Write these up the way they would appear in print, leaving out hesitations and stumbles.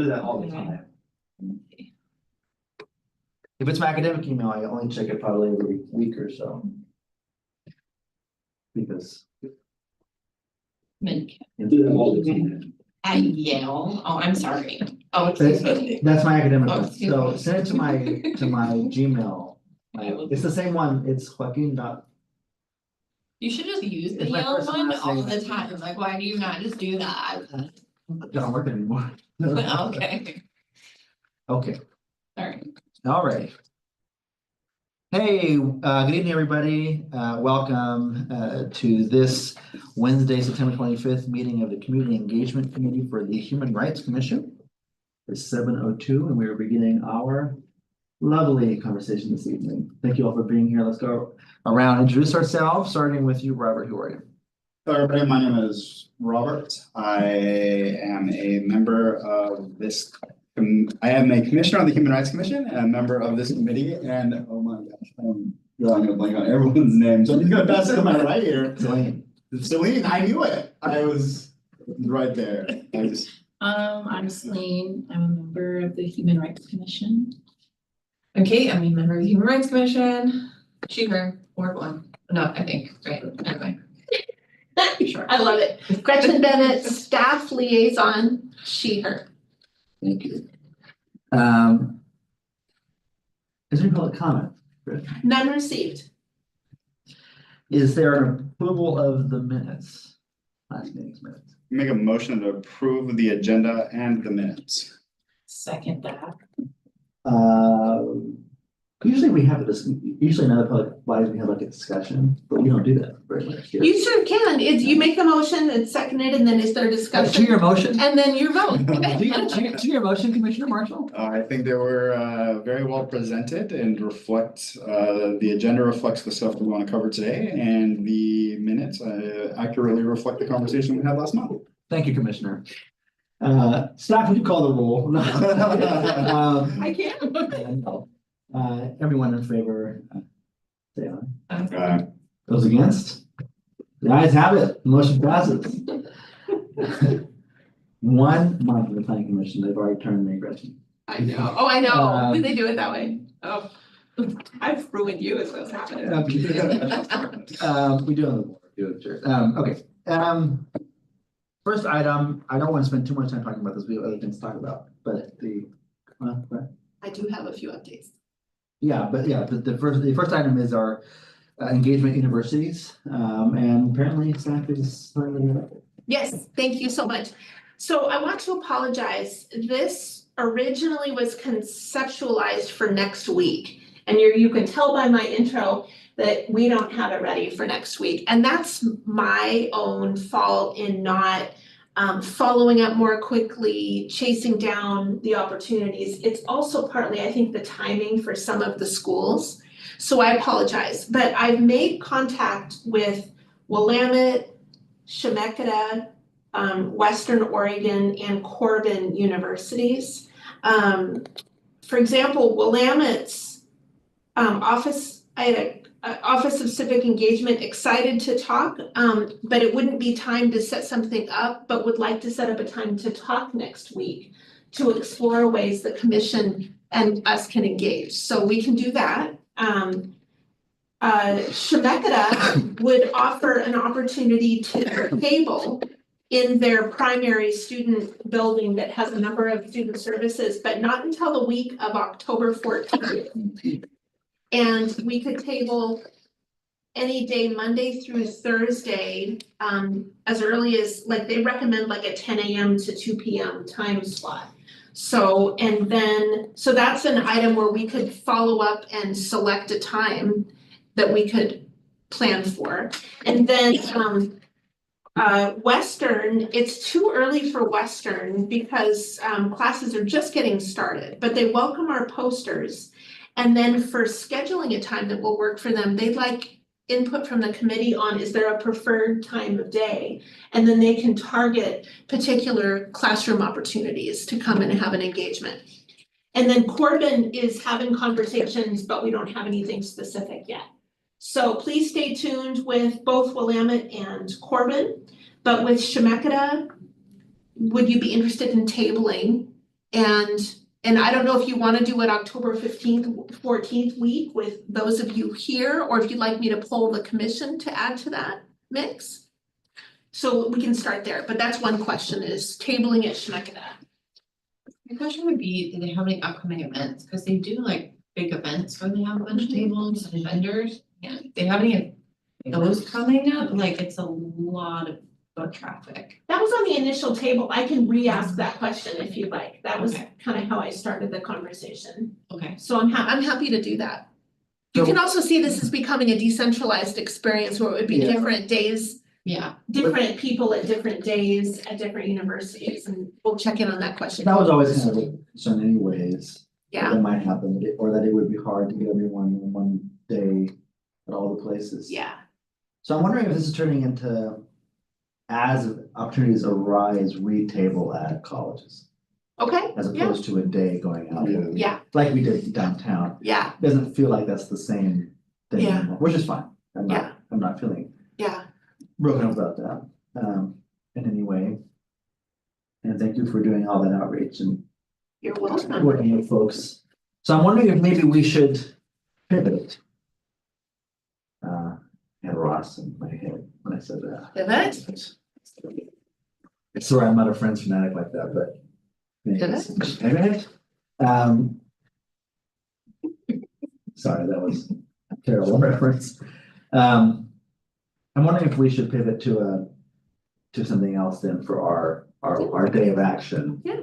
do that all the time. If it's my academic email, I only check it probably every week or so. Because. Do that all the time. At Yale, oh, I'm sorry, oh, excuse me. That's my academic Oh, one, excuse so me. send it to my Gmail. I will- It's the same one, it's Joaquin dot. You should just use the It's my Yale first and one last all name. the time, like, why do you not just do that? Don't work anymore. Okay, Okay, alright, all right. Hey, good evening, everybody. Welcome to this Wednesday, September 25th meeting of the Community Engagement Committee for the Human Rights Commission. It's 7:02 and we are beginning our lovely conversation this evening. Thank you all for being here. Let's go around, introduce ourselves, starting with you, Robert. Who are you? Hello, everybody. My name is Robert. I am a member of this. I am a commissioner on the Human Rights Commission and a member of this committee. And oh my gosh, I'm drawing a blank on everyone's name. So I'm just gonna pass it to my right here. Celine, I knew it. I was right there. I'm Celine. I'm a member of the Human Rights Commission. I'm Kate, I'm a member of the Human Rights Commission, she, her, or one, no, I think, right, anyway. Sure. I love it. Gretchen Bennett, staff liaison, she, her. Thank you. Is there any public comment? None received. Is there an approval of the minutes? Last meeting's minutes. Make a motion to approve the agenda and the minutes. Second that. Usually we have this, usually in other public bodies, we have like a discussion, but we don't do that very much here. You sure can. It's, you make a motion, it's seconded, and then is there To discussion? your motion? And then your vote. To your motion, Commissioner Marshall? I think they were very well presented and reflect, the agenda reflects the stuff we want to cover today, and the minutes accurately reflect the conversation we had last month. Thank you, Commissioner. Staff, would you call the roll? I can't. Everyone in favor, say aye. Uh, Those against? The ayes have it, motion passes. 1 month of the planning commission, they've already turned me, Gretchen. I know. Oh, I know. Did they do it that way? Oh, I've ruined you is what's happening. We do on the board, do it, sure. Okay. First item, I don't want to spend too much time talking about this, we have other things to talk about, but I do have a few updates. the first item is our engagement universities, and apparently staff is signing it up. Yes, thank you so much. So I want to apologize. This originally was conceptualized for next week. And you can tell by my intro that we don't have it ready for next week. And that's my own fault in not following up more quickly, chasing down the opportunities. It's also partly, I think, the timing for some of the schools. So I apologize, but I've made contact with Willamette, Chemeketa, Western Oregon, and Corbin universities. For example, Willamette's office, I had a Office of Civic Engagement excited to talk, but it wouldn't be time to set something up, but would like to set up a time to talk next week to explore ways the commission and us can engage. So we can do that. Chemeketa would offer an opportunity to table in their primary student building that has a number of student services, but not until the week of October 14th. And we could table any day, Monday through Thursday, as early as, like, they recommend like a 10 a.m. to 2 p.m. time slot. So, and then, so that's an item where we could follow up and select a time that we could plan for. And then, Western, it's too early for Western because classes are just getting started, but they welcome our posters. And then for scheduling a time that will work for them, they'd like input from the committee on, is there a preferred time of day? And then they can target particular classroom opportunities to come and have an engagement. And then Corbin is having conversations, but we don't have anything specific yet. So please stay tuned with both Willamette and Corbin, but with Chemeketa, would you be interested in tabling And I don't know if you wanna do it October 15th, 14th week with those of you here, or if you'd like me to poll the commission to add to that mix. So we can start there, but that's one question, is tabling at Shemakida. My question would be, do they have any upcoming events? Cause they do like big events where they have a bunch of tables and vendors. And they have any of those coming up? Like, it's a lot of foot traffic. That was on the initial table. I can re-ask that question if you'd like. That was Okay. kind of how I started the conversation. Okay. So I'm happy to do that. You can also see this is becoming a decentralized experience where it would be Yeah. different days, Yeah, different people at different days at different universities, and we'll check in on that question. That was always kind of a concern anyways. Yeah, That might happen, or that it would be hard to get everyone in one day at all the places. yeah. So I'm wondering if this is turning into, as opportunities arise, re-table at colleges, Okay, as yeah, opposed to a day going out. yeah, Like we did downtown. yeah, Doesn't feel like that's the same thing Yeah. anymore, which is fine. Yeah. I'm not feeling yeah. broken up about that, in any way. And thank you for doing all that outreach and You're welcome. working with folks. So I'm wondering if maybe we should pivot. And Ross in my head when I said that. Pivot? Sorry, I'm not a Friends fanatic like that, but. Pivot? Pivot? Sorry, that was a terrible reference. I'm wondering if we should pivot to something else then for our day of action. Yeah.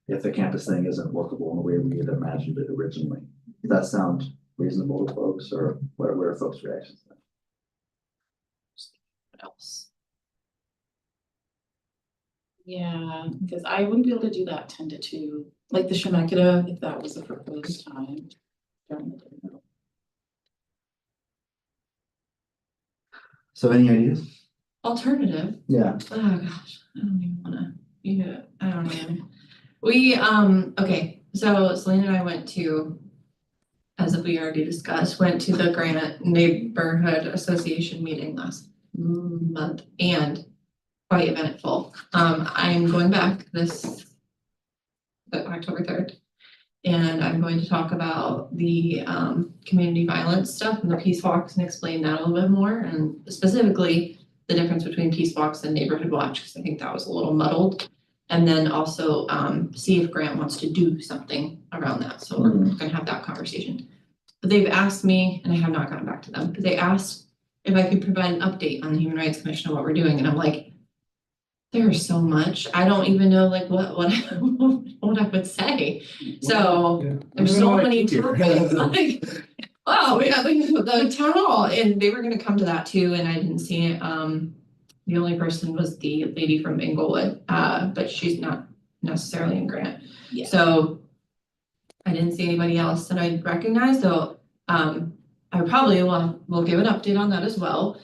If the campus thing isn't workable in the way we had imagined it originally. Does that sound reasonable to folks, or what are folks' reactions? What else? Yeah, because I wouldn't be able to do that 10 to 2, like the Shemakida, if that was the proposed time. during the day. So any ideas? alternative. Yeah. Oh gosh, I don't even wanna, I don't even. We, okay, so Selena and I went to, as we already discussed, went to the Granite Neighborhood Association meeting last month and quite eventful. I'm going back this October 3rd. And I'm going to talk about the community violence stuff and the Peace Walks and explain that a little bit more, and specifically the difference between Peace Walks and Neighborhood Watch, because I think that was a little muddled. And then also see if Grant wants to do something around that. So we're gonna have that conversation. But they've asked me, and I have not gotten back to them, but they asked if I could provide an update on the Human Rights Commission and what we're doing, and I'm like, there's so much, I don't even know like what I would say. So there's so many topics, like, oh, yeah, the town hall, and they were gonna come to that too, and I didn't see it. The only person was the lady from Inglewood, but she's not necessarily in Grant. Yeah. So I didn't see anybody else that I recognized, so I probably will give an update on that as well.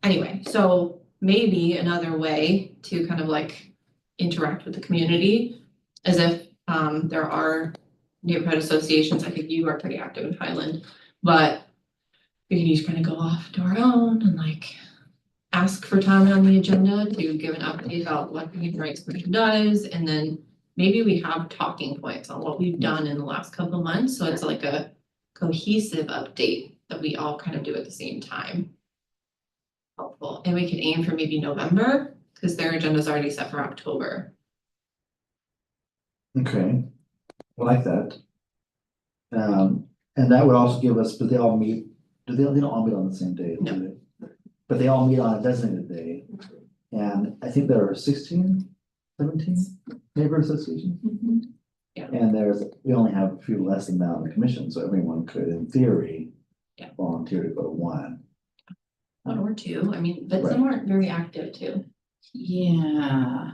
Anyway, so maybe another way to kind of like interact with the community is if there are neighborhood associations. I think you are pretty active in Highland, but we can each kind of go off to our own and like ask for time on the agenda to give an update about what the Human Rights Commission does, and then maybe we have talking points on what we've done in the last couple of months, so it's like a cohesive update that we all kind of do at the same time. Helpful, and we could aim for maybe November, because their agenda is already set for October. Okay, I like that. And that would also give us, but they all meet, they don't all meet on the same day, do No. they? But they all meet on a designated day, and I think there are 16, 17 neighborhood associations. Yeah. And we only have a few less than that on the commission, so everyone could, in theory, Yeah. volunteer to go to one. One or two, I mean, but some aren't very active too. Yeah,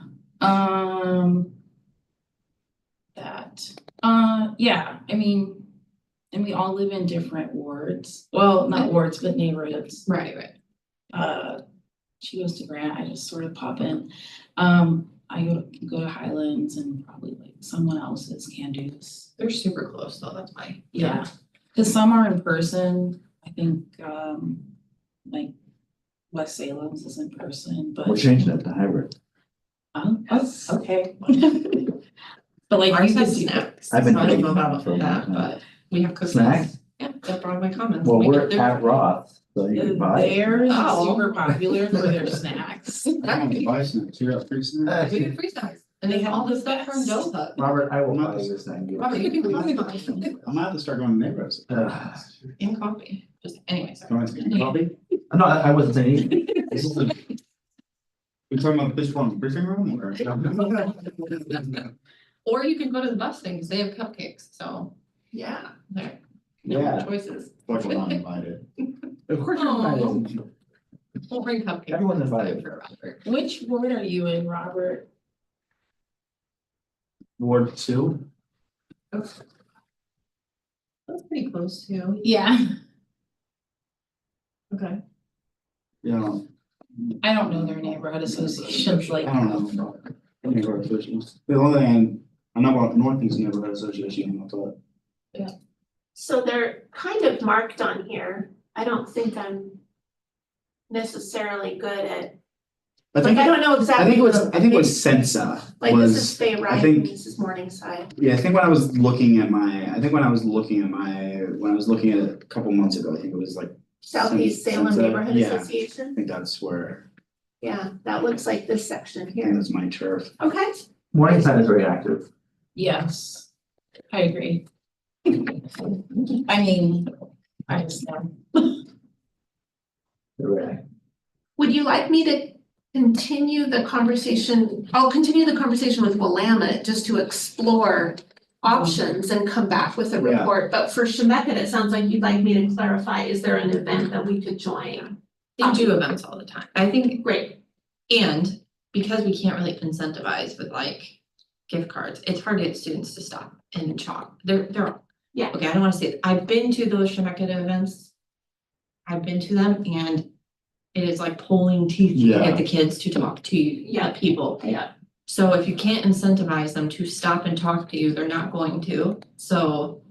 yeah, I mean, and we all live in different wards, well, not wards, but neighborhoods. Right. She goes to Grant, I just sort of pop in. I go to Highlands and probably like someone else's can do's. They're super close though, that's why. Yeah, cause some are in person, I think, like West Salem's is in person, but. We're changing it to hybrid. Oh, okay. But like Ours you could has do. snacks. I've been So I don't eating know them about for a that, long time. but we have cookies. Snacks? Yeah, that's Broadway Commons. Well, We we're get at Roth, so you can buy it. They're Oh. super popular for their snacks. I don't buy snacks, you got free snacks. We get free snacks, and they have all this stuff from Dough Hut. Robert, I will buy you a snack. Robert, you can come I'm gonna have to start going to neighborhoods. in coffee, just anyways. Going to coffee? No, I wasn't saying anything. We talking about this one briefing room or? Or you can go to the bus thing, because they have cupcakes, so Yeah. there, Yeah, choices. Fortunately, not invited. of course you're Oh. invited. We'll bring cupcakes. Everyone's invited. For Robert. Which ward are you in, Robert? Ward 2? That's pretty close to, Yeah, okay. Yeah, I don't know their neighborhood associations like. I don't know. Neighborhood associations. The only thing I know about Northeast Neighborhood Association, but So they're kind of marked on here. I don't think I'm necessarily good at, I like, think, I don't know I exactly. think it was, what- I think it was Sensa Like this is was, Fay I Wright, think- and this is Morningside. yeah, I think when I was looking at my, when I was looking at it a couple months ago, I think it was like, Southeast Salem Sensa, Neighborhood yeah. I Association. think that's where, Yeah, that looks like this section I think here. that's my turf. Okay, Morningside is very active. Yes, I agree. I mean, I just know. They're very active. would you like me to continue the conversation? I'll continue the conversation with Willamette just to explore options and come back with a Yeah. report. But for Chemeketa, it sounds like you'd like me to clarify, is there an event that we could join? They do events all the time. I think, Great, and because we can't really incentivize with like gift cards, it's hard to get students to stop and shop. They're. Yeah. Okay, I don't wanna say, it. I've been to those Chemeketa events. I've been to them and it is like pulling teeth to Yeah. get the kids to talk to people. yeah, So if you can't incentivize them to stop and talk to you, they're not going to. So,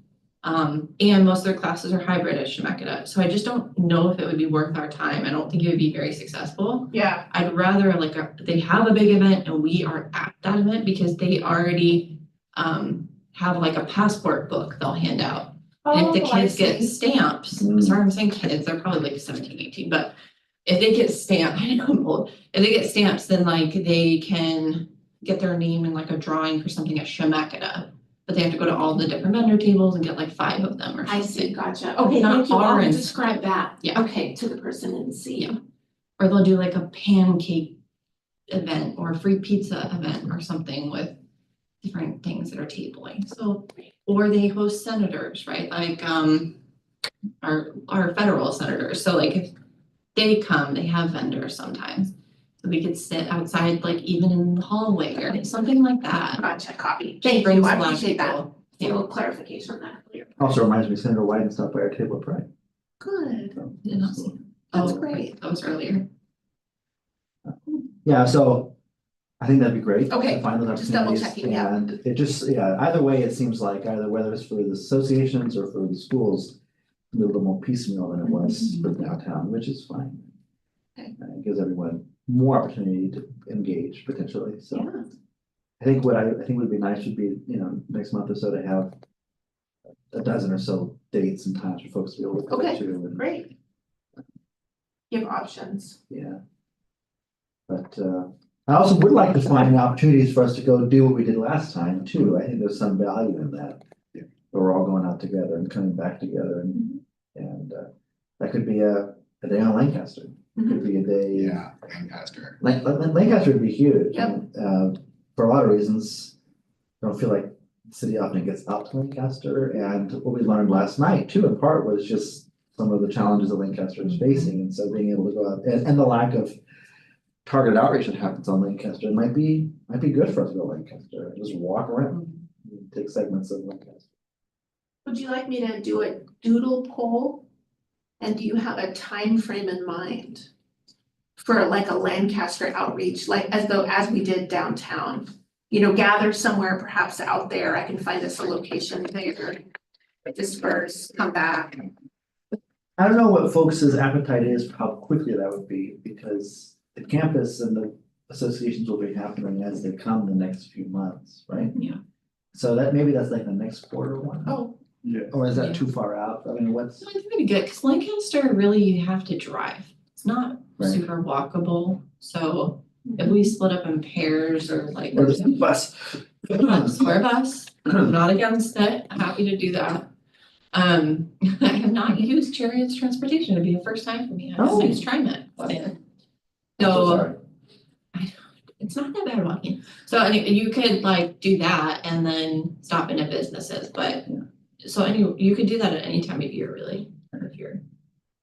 and most of their classes are hybrid at Chemeketa. So I just don't know if it would be worth our time. I don't think it would be very successful. yeah. I'd rather like, they have a big event and we are at that event because they already, have like a passport book they'll hand out. And if the Oh, I kids get see. stamps, Mm. sorry, I'm saying kids, they're probably like 17, 18, but if they get stamps, I know I'm old, if they get stamps, then like they can get their name in like a drawing for something at Chemeketa. But they have to go to all the different vendor tables and get like 5 of them or I see, something. gotcha. Okay, Not thank you. I'll orange. describe that. Yeah. Okay, to the person in C. Yeah. Or they'll do like a pancake event or a free pizza event or something with different things that are tabling, so, or they host senators, right, like, our federal senators, so like if they come, they have vendors sometimes. So we could sit outside, like even in the hallway or something like that. Gotcha, copy. Thank Brings you, I a lot of appreciate that. people. A little clarification on that. Also reminds me, Senator Wyden stopped by our table at Pride. Good, Did not see. that's Oh, great. that was earlier. Yeah, so I think that'd be great. Okay, to find those just double opportunities. checking, yeah. And it just, yeah, either way, it seems like either whether it's for the associations or for the schools, a little more piecemeal than it was for downtown, which is fine. Okay. It gives everyone more opportunity to engage potentially, so. Yeah, I think would be nice would be, next month or so to have a dozen or so dates and times for folks to be able to go Okay, to and, great. Give options. yeah. But I also would like to find opportunities for us to go do what we did last time too. I think there's some value in that. Yeah. Where we're all going out together and coming back together and that could be a day on Lancaster. Could be a day. Yeah, Lancaster. Lancaster would be huge. Yep. and, for a lot of reasons, I don't feel like the city often gets out to Lancaster. And what we learned last night too, in part, was just some of the challenges that Lancaster is facing. And so being able to go out and the lack of targeted outreach that happens on Lancaster might be good for us to go to Lancaster and just walk around, and take segments of Lancaster. Would you like me to do a doodle poll? And do you have a time frame in mind? For like a Lancaster outreach, like as we did downtown? Gather somewhere perhaps out there, I can find us a location there. Disperse, come back. I don't know what folks' appetite is for how quickly that would be, because the campus and the associations will be happening as they come the next few months, right? Yeah. So that, maybe that's like the next quarter one, Oh, Yeah. or is that Yeah. too far out? I mean, what's, so it's pretty good, because Lancaster really you have to drive. It's not Right. super walkable, so if we split up in pairs or like. or the bus? Or a bus, I'm not against it, happy to do that. I have not used Chariot's transportation, it'd be the first time for me, I Oh. just used TriMet. I'm So sorry. it's not that bad walking, so anyway, you could like do that and then stop into businesses, but. Yeah. So you could do that at any time of year, really, or if you're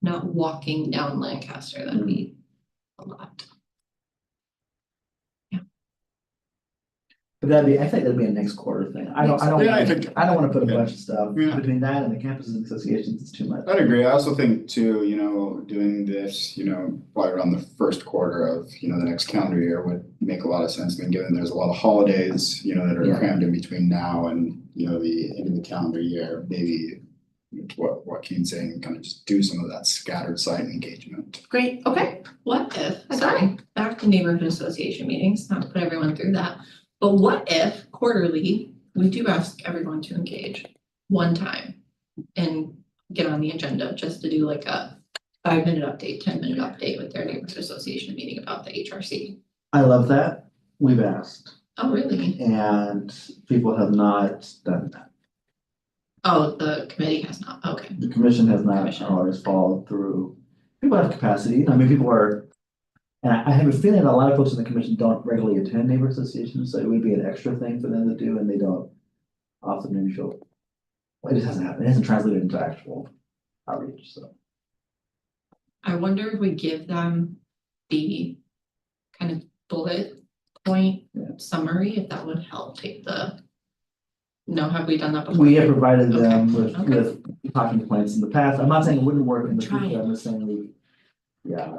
not walking down Lancaster, that'd be a lot. But I think that'd be a next quarter thing. I don't Yeah, I want, think- I don't wanna put a bunch of stuff Yeah. between that and the campuses and associations, it's too much. I'd agree. I also think too, doing this, probably around the first quarter of, the next calendar year would make a lot of sense. I mean, given there's a lot of holidays, that are Yeah. crammed in between now and, the end of the calendar year, maybe what Keane's saying, kind of just do some of that scattered site engagement. Great, okay, What if, Okay. sorry, back to neighborhood association meetings, not to put everyone through that, but what if quarterly, we do ask everyone to engage one time and get on the agenda just to do like a 5-minute update, 10-minute update with their neighborhood association meeting about the HRC. I love that, we've asked, Oh, really? and people have not done that. Oh, the committee has not, okay. The commission has not Commission. always followed through. People have capacity, I mean, people are. And I have a feeling that a lot of folks in the commission don't regularly attend neighbor associations, so it would be an extra thing for them to do, and they don't often maybe show. Well, it just hasn't happened, it hasn't translated into actual outreach, so. I wonder if we give them the kind of bullet point Yeah. summary, if that would help take the. No, have we done that before? We have provided them Okay. with talking points in the past, I'm not saying it wouldn't work in the Trying. future, I'm just saying we, yeah.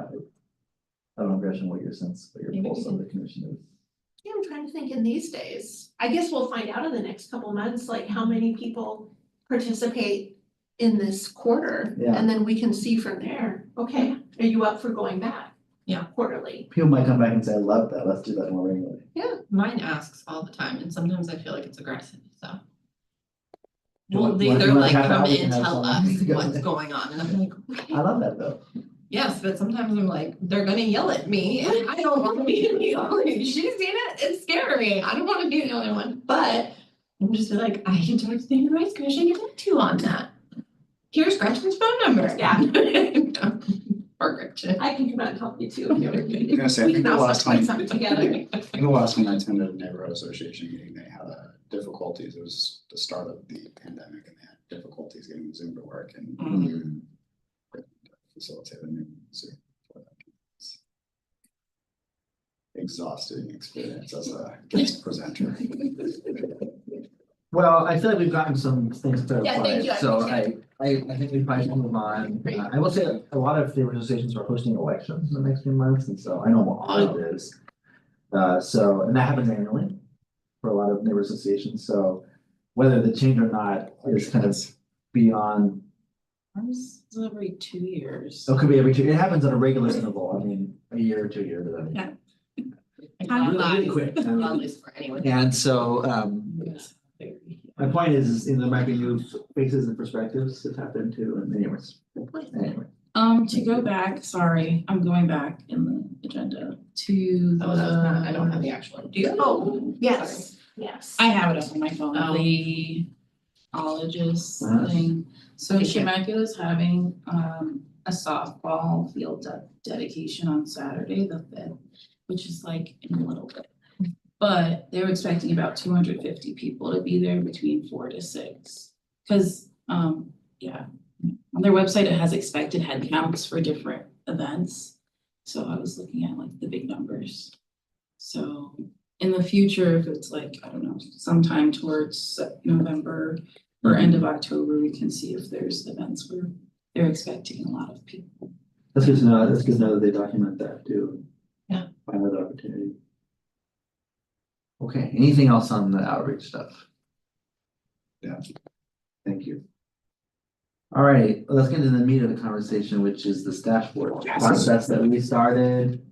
I don't know, Gretchen, what your sense, what your Maybe pulse we of the commission is. yeah, I'm trying to think in these days, I guess we'll find out in the next couple of months, like how many people participate in this quarter. Yeah. And then we can see from there, okay, are you up for going back? Yeah. Quarterly, People might come back and say, I love that, let's do that more regularly. Mine asks all the time, and sometimes I feel like it's aggressive, so. You Well, want- they you want- either you want like half an come hour, we in and can have tell someone us go what's in. going on, and I'm like, okay. I love that though. Yes, but sometimes I'm like, they're gonna yell at me, and I don't wanna be the only, she's seen it, it's scary, I don't wanna be the only one, but. I'm just like, I can talk to the Human Rights Commission, get back to you on that. Here's Gretchen's phone number. Yeah. Or Gretchen. I can come out and help you too. I was gonna say, I We think can the also last put time, something together. I think the last time I attended a neighborhood association meeting, they had difficulties, it was the start of the pandemic and they had difficulties getting Zoom to work and. Mhm. Facilitate a new Zoom. for that. It's Exhausting experience as a guest presenter. Well, I feel like we've gotten some things thank clarified, you, I so appreciate I think we probably should move on. Great. I will say a lot of the organizations are hosting elections in the next few months, and so I know what all it is. So, and that happens annually for a lot of neighbor associations, so whether the change or not is kind of beyond, Ours is every 2 years. it could be every two, it happens at a regular interval, I mean, a year or 2 years. I mean. Yeah. Really quick. At least for anyone. And so, my point is, there might be new faces and perspectives to tap into, and anyways, anyway. To go back, sorry, I'm going back in the agenda to Oh, that's not, I the. don't have the actual one. Do you? Oh, yes, yes. I have it up on my phone, Oh. the ologist Uh-huh. thing. So Okay. Chemeketa is having a softball field dedication on Saturday, the 5th, which is like in a little bit. But they were expecting about 250 people to be there between 4 to 6. Cause yeah, on their website, it has expected head counts for different events. So I was looking at like the big numbers. So in the future, if it's like, I don't know, sometime towards November or end of October, we can see if there's events where they're expecting a lot of people. That's good to know, that's good to know that they document that too. Yeah. Find that opportunity. Okay, anything else on the outreach stuff? Yeah. Thank you. All right, let's get into the meat of the conversation, which is the staff board Yes. process that we started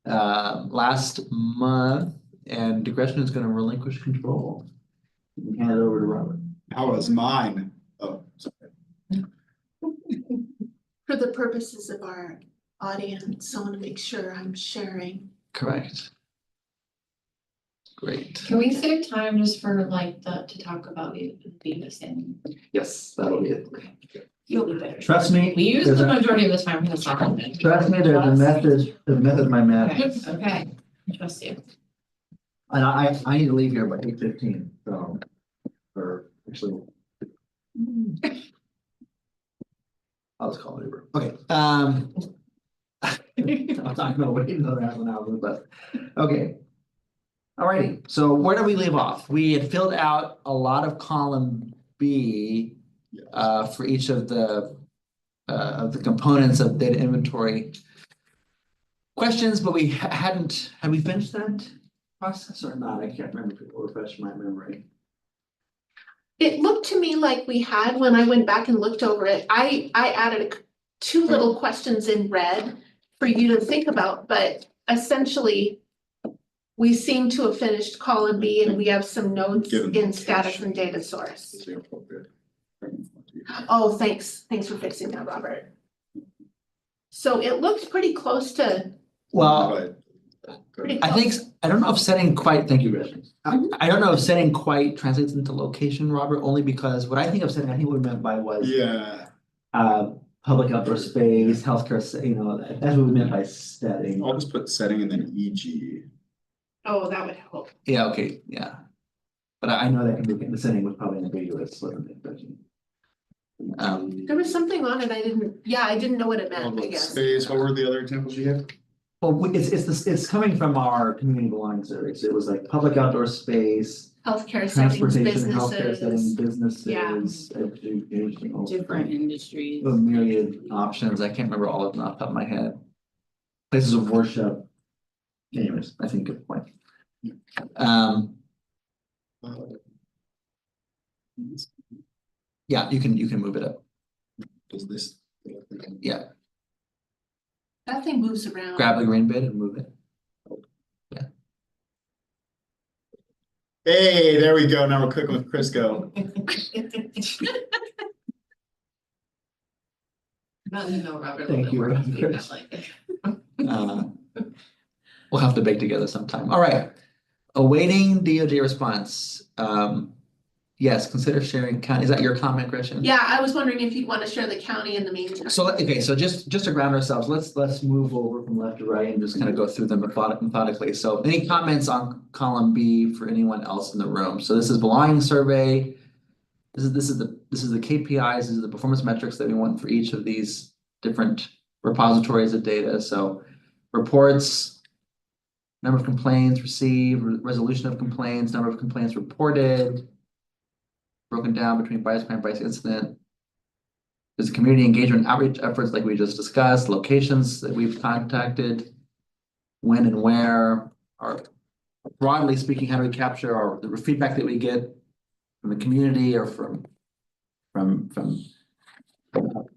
last month, and Gretchen is gonna relinquish control. hand it over to Robert. That was mine. Oh, sorry. For the purposes of our audience, I want to make sure I'm sharing. Correct. Great. Can we save time just for like to talk about Venus and Yes, that'll be it. you'll be better. Trust me. We use there's the a- majority of the time for the song. Trust me, there's a method to my madness. Okay, I trust you. And I need to leave here by 8:15, so, or actually. I'll just call it Uber. Okay, I'm talking about waiting another half an hour, but, okay. Alrighty, so where did we leave off? We had filled out a lot of column B for each of the components of data inventory questions, but we hadn't, had we finished that process or not? I can't remember, people refresh my memory. It looked to me like we had, when I went back and looked over it, I added two little questions in red for you to think about, but essentially we seem to have finished column B and we have some notes Given in the status location. and data source. Is it appropriate? Oh, thanks for fixing that, Robert. So it looked pretty close to, Well, pretty I close. think, I don't know if setting quite, thank you, Rich. I don't know if setting quite translates into location, Robert, only because what I think of setting, I think what we meant by was Yeah, public outdoor space, healthcare, that's what we meant by setting. I'll just put setting and then EG. Oh, that would help. Yeah, okay, yeah. But I know that can be, the setting was probably ambiguous, wasn't it? But, There was something on it I didn't know what it meant, I guess. Space, what were the other examples you had? well, it's coming from our community belonging surveys. It was like public outdoor space, Healthcare settings, transportation, healthcare setting, businesses. businesses, education. Different industries. A myriad options. I can't remember all of them off the top of my head. Places of worship. Anyways, I think good point. Yeah, you can move it up. Does this? Yeah, That thing moves around. grab the green bit and move it. Hey, there we go. Now we're cooking with Crisco. Robert. Thank you, Robert. Like. We'll have to bake together sometime. All right. Awaiting DOJ response. Yes, consider sharing county. Is that your comment, Gretchen? Yeah, I was wondering if you'd want to share the county in the meantime. So, okay, so just to ground ourselves, let's move over from left to right and just kind of go through them methodically. So any comments on column B for anyone else in the room? So this is belonging survey. This is the KPIs, this is the performance metrics that we want for each of these different repositories of data. So reports, number of complaints received, resolution of complaints, number of complaints reported, broken down between bias crime, bias incident. There's community engagement outreach efforts like we just discussed, locations that we've contacted, when and where, or broadly speaking, how do we capture the feedback that we get from the community or from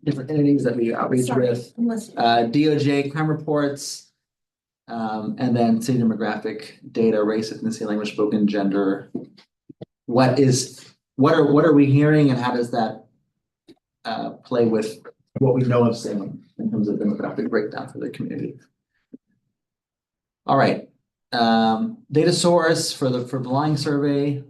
different entities that we outreach Sorry, with. I'm listening. DOJ crime reports, and then city demographic data, race, ethnicity, language spoken, gender. What are we hearing and how does that play with what we know of Salem in terms of demographic breakdown for the community? All right, data source for belonging survey.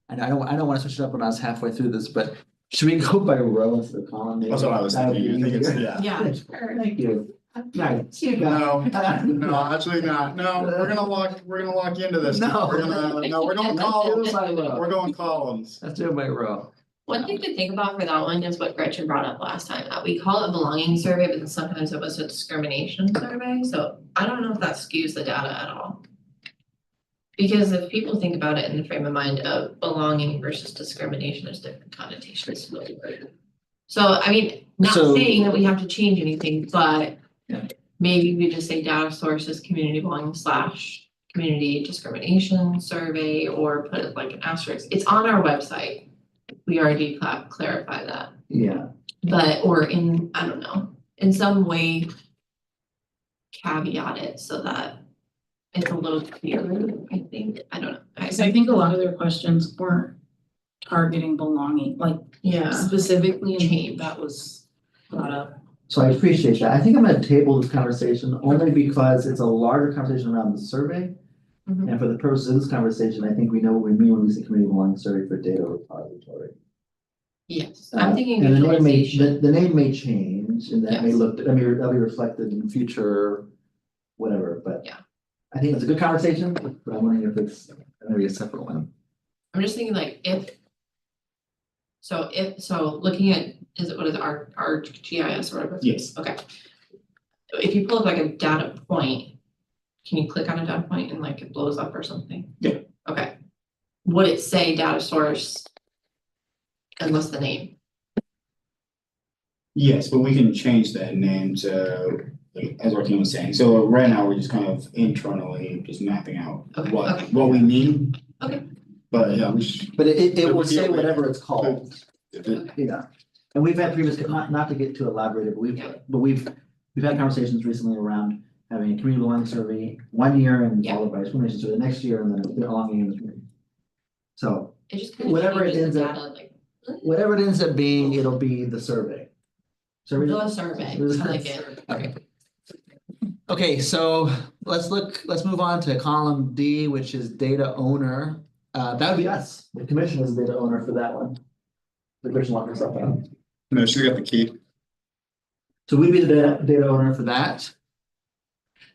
And I don't want to switch it up when I was halfway through this, but should we go by row instead of column? That's what I was That would thinking. I be think it's, easier. yeah. Yeah. Thank you. Nice. No, no, actually not. No, we're gonna lock you into this. No. We're going columns. By row. We're going columns. Let's do it by row. One thing to think about for that one is what Gretchen brought up last time, that we call it a belonging survey, but then sometimes it was a discrimination survey, so I don't know if that skews the data at all. Because if people think about it in the frame of mind of belonging versus discrimination, there's different connotations. So I mean, not So- saying that we have to change anything, but Yeah. maybe we just say data sources, community belonging / community discrimination survey, or put it like an asterisk. It's on our website. We already clarify that, Yeah, but, or in, I don't know, in some way caveat it so that it's a little clearer, I think, I don't know. I think a lot of their questions weren't targeting belonging, like Yeah, specifically, and Change. that was brought up. So I appreciate that. I think I'm gonna table this conversation only because it's a larger conversation around the survey. Mhm. And for the purposes of this conversation, I think we know what we mean when we say community belonging survey for data repository. yes, I'm thinking And the name may, visualization. the name may change and that may Yes. look, I mean, that'll be reflected in future, whatever, but. Yeah. I think it's a good conversation, but I'm wondering if it's gonna be a separate one. I'm just thinking like so looking at, what is it, our GIS or whatever? Yes. Okay. If you pull up like a data point, can you click on a data point and like it blows up or something? Yeah. Okay. Would it say data source? And what's the name? Yes, but we can change that name to, like, as Joaquin was saying, so right now we're just kind of internally just mapping out Okay, okay. what we need. Okay. But yeah, we should. But it It will would be say a- whatever it's called, yeah. And we've had previous, not to get too elaborated, but Yeah. we've had conversations recently around having a community belonging survey 1 year and Yeah. followed by a discrimination survey the next year and then a belonging in the. So It just kind of Whatever it changes the ends up- data, like. whatever it ends up being, it'll be the survey. Survey. The survey, I like it. Okay. Okay, so let's move on to column D, which is data owner. That would be us. The commission is the data owner for that one. The commission locked herself out. No, she's got the key. So we'd be the data owner for that.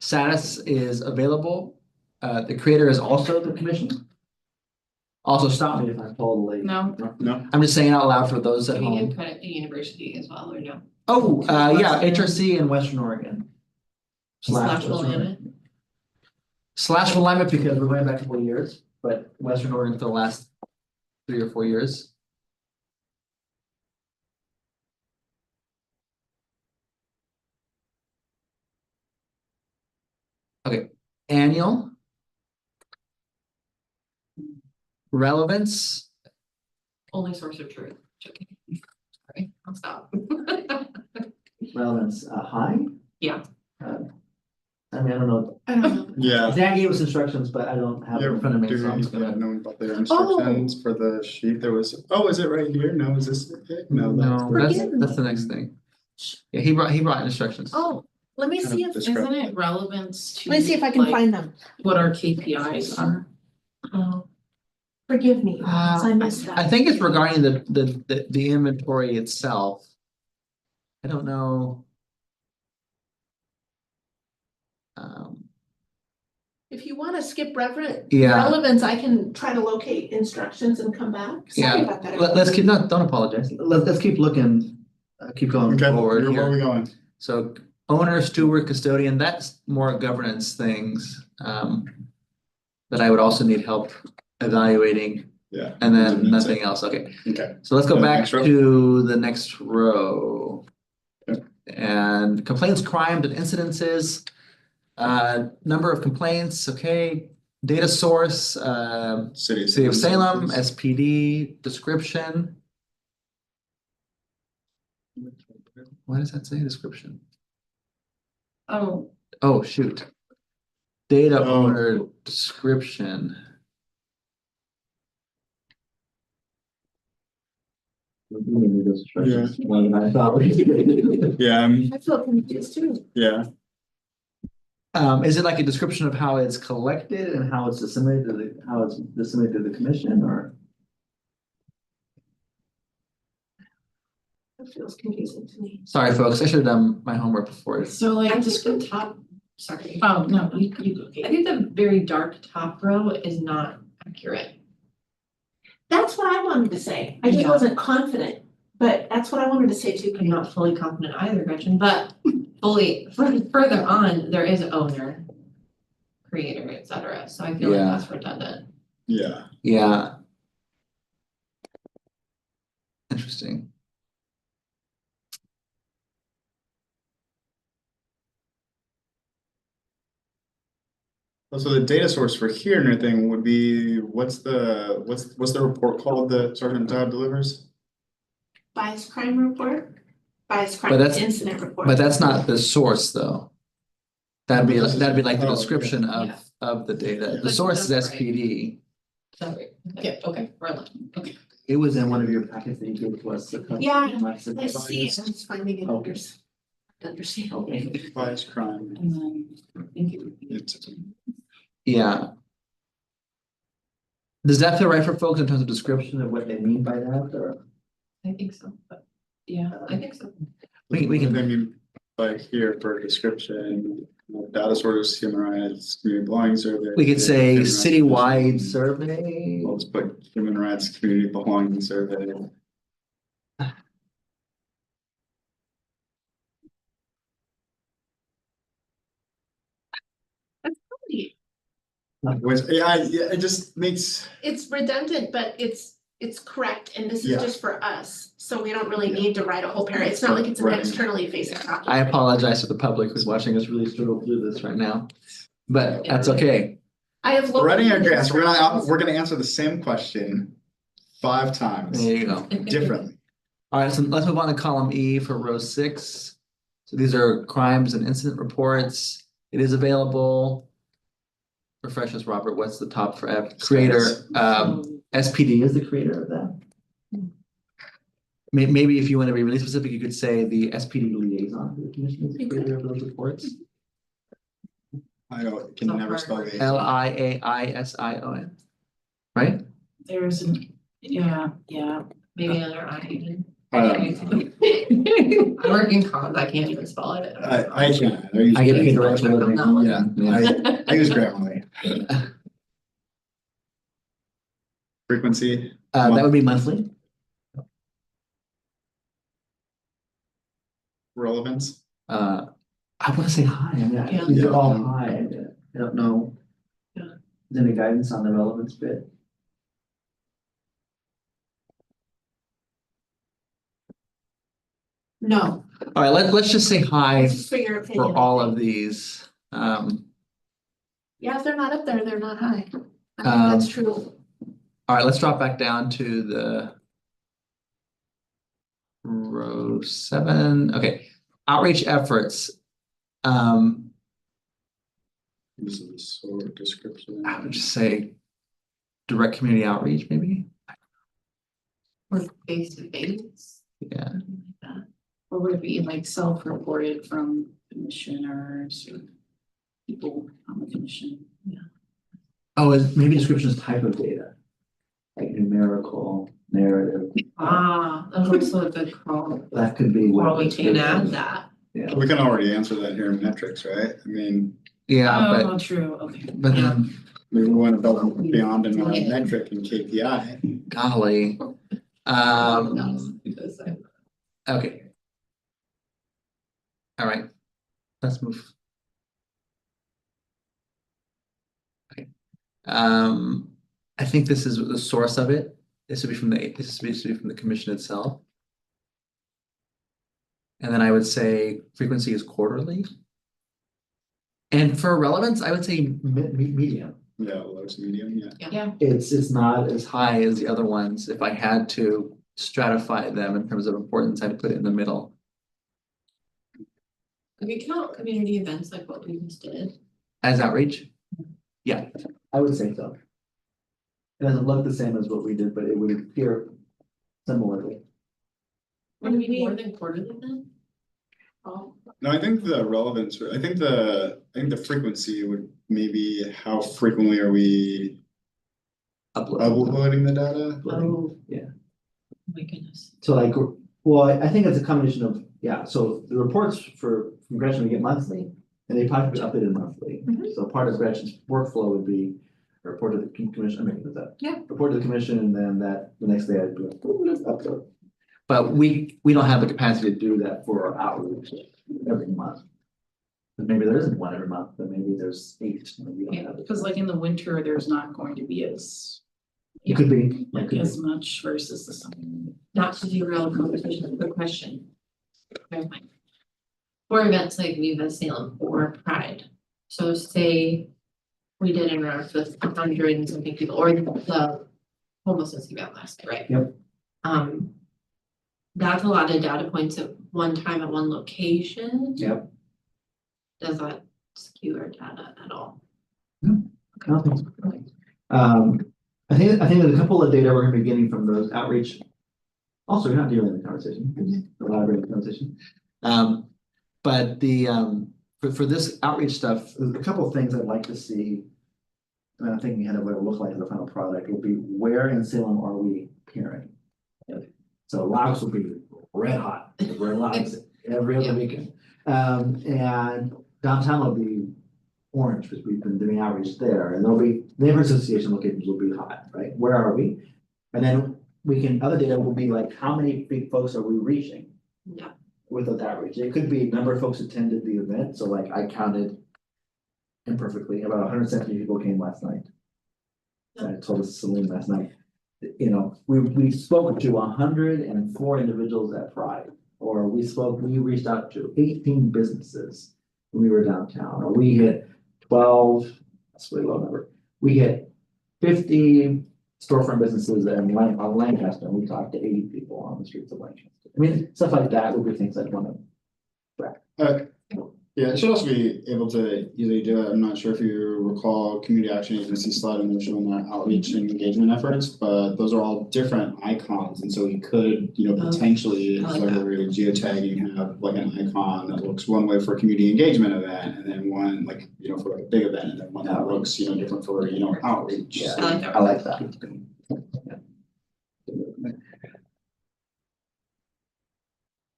Status is available. The creator is also the commission. Also, stop me if I'm totally. No, No, I'm just saying out loud for those at Can we give home. credit to university as well, or no? Oh, yeah, Western. HRC in Western Oregon. Slash Western Oregon. Willamette? Slash Willamette because we're going back a couple of years, but Western Oregon for the last 3 or 4 years. Okay, annual. Relevance, Only source of truth. Joking. Sorry, I'll stop. relevance, high? Yeah. I mean, I don't know. I don't know. yeah. Dan gave us instructions, but I don't have it in front of me, so I'm just gonna. Know about their instructions for the sheet. There was, is it right here? No, is this it? No, No, that's. that's the next thing. Yeah, he brought instructions. Oh, let me Kind see of if, describe- isn't it relevance to? let me see if I can like, find them. what our KPIs are? Oh, forgive me, I missed I that. think it's regarding the inventory itself. I don't know. If you wanna skip relevance, Yeah. I can try to locate instructions and come back. Sorry Yeah. about that. Let's keep, no, don't apologize. Let's keep looking, keep going Okay, forward where are we here. going? So owner, steward, custodian, that's more governance things, that I would also need help evaluating, Yeah. and then nothing else. Okay. Okay, So let's go The back next row? to the next row. Okay. And complaints, crimes, and incidences. Number of complaints, okay, data source, City of Salem, SPD, description. Why does that say description? Oh, Oh, shoot. Data Oh. owner description. Yeah. I thought. Yeah, I feel confused too. yeah. Is it like a description of how it's collected and how it's disseminated to the commission, or? That feels confusing to me. Sorry, folks, I should have done my homework before. so I like, think just, the top, sorry. oh, no, you go, I Kate. think the very dark top row is not accurate. That's what I wanted to say. I just Yeah. wasn't confident, but that's what I wanted to say too. I'm not fully confident either, Gretchen, but further on, there is owner, creator, et cetera, so I feel like Yeah. that's redundant. Yeah, Yeah. Interesting. so the data source for here and everything would be, what's the report called that Sergeant Dodd delivers? Bias crime report, bias But crime that's- incident report. But that's not the source, though. That'd be like the Oh, yeah. description Yeah. of the data. The But source is that's right. SPD. Sorry, okay, we're on, okay. It was in one of your packets that you gave to us. Yeah, I see, I'm just finding it Okay. understand. Vice crime. And then I think it would be. It's- Yeah. Does that feel right for folks in terms of description of what they mean by that, or? I think so, but Yeah, I think so. We can- I mean, like here for description, data source, human rights, community belonging survey. We could say human rights citywide commission. survey. Well, let's put human rights, community belonging survey. Which, yeah, it just makes, It's redundant, but it's correct, and this is Yeah. just for us, so we don't really need to write a whole paragraph, it's not like it's an Right. externally facing I document. apologize to the public who's watching us really struggle through this right now, but that's okay. I have. we're writing a located grant, instructions. we're gonna answer the same question 5 times There you go. differently. All right, so let's move on to column E for row 6. So these are crimes and incident reports. It is available. Refresh us, Robert, what's the top for F? Creator, SPD is the creator of that. Maybe if you want to be really specific, you could say the SPD liaison to the commission is the creator of those reports. Can never spell it. LIAISION. Right? there's an, yeah, Maybe another I. I I work in comms, I can't even spell it. I can't. use I get paid Grammarly. for living. No. Yeah, I use Grammarly. Frequency, That would be monthly. relevance. I want to say hi. I mean, Yeah. these are all high. I don't know. Yeah. Is there any guidance on the relevance bit? No, All right, let's just say hi it's just for your opinion. for all of these. Yeah, if they're not up there, they're not high. I think Um, that's true. All right, let's drop back down to the row 7. Okay, outreach efforts. Uses or description. I would just say direct community outreach, maybe. Or face to face. Yeah. something like that. or would it be like self-reported from commissioners or people on the commission? Oh, maybe description is type of data, like numerical, narrative. That's also a good call. That could be. Well, what we can add description- that. Yeah, We can already answer that here in metrics, right? I mean, yeah, Oh, true, okay. but then, maybe we want to go beyond a metric and KPI. golly. Okay. All right, let's move. Okay. I think this is the source of it. This would be from the commission itself. And then I would say frequency is quarterly. And for relevance, I would say medium. Yeah, low to medium, yeah. It's not as high as the other ones. If I had to stratify them in terms of importance, I'd put it in the middle. If you count community events like what we just did, As outreach? Yeah, I would say so. It doesn't look the same as what we did, but it would appear similarly. would it be more than quarterly then? Oh, No, I think the relevance, I think the frequency would maybe how frequently are we uploading the data? oh. Yeah. My goodness. So like, well, I think it's a combination of, yeah, so the reports from Gretchen we get monthly, and they probably be updated monthly. So part of Gretchen's workflow would be a report to the commission, I'm making this up. Yeah. Report to the commission, and then the next day I'd be like, upload. But we don't have the capacity to do that for our outreach every month. But maybe there isn't one every month, but maybe there's 8, and we don't Yeah, have it. because like in the winter, there's not going to be as, It could be, it like could as be. much versus the summer. Not to do real competition, quick question. Clarify. For events like Viva Salem or Pride, so say we did interact with 100 and something people, or the homelessness event last night, right? Yep. That's a lot of data points at one time at one location. Yep. Does that skew our data at all? No. I think there's a couple of data we're gonna be getting from those outreach. Also, we're not dealing with the conversation, it's elaborating conversation. But for this outreach stuff, there's a couple of things I'd like to see. And I'm thinking ahead of what it will look like in the final product will be where in Salem are we peering? So Laux will be red hot, we're Laux every other weekend. And downtown will be orange, because we've been doing outreach there, and there'll be neighborhood association locations will be hot, right? Where are we? And then other data will be like, how many big folks are we reaching? Yeah. With those outreach, it could be number of folks attended the event, so like I counted imperfectly, about 170 people came last night. I told Celine last night, you know, we spoke to 104 individuals at Pride, or we reached out to 18 businesses when we were downtown, or we hit 12, that's a really low number. We hit 50 storefront businesses on Lancaster, and we talked to 80 people on the streets of Lancaster. I mean, stuff like that would be things I'd want to. Yeah, it should also be able to easily do it. I'm not sure if you recall Community Action Agency slide and they're showing their outreach and engagement efforts, but those are all different icons. And so we could, you know, potentially, I like like that. we're geotagging, have like an icon that looks one way for a community engagement event, and then one like, you know, for like a big event, and then one that looks, you know, different for, you know, outreach. Yeah, I like that. I like that.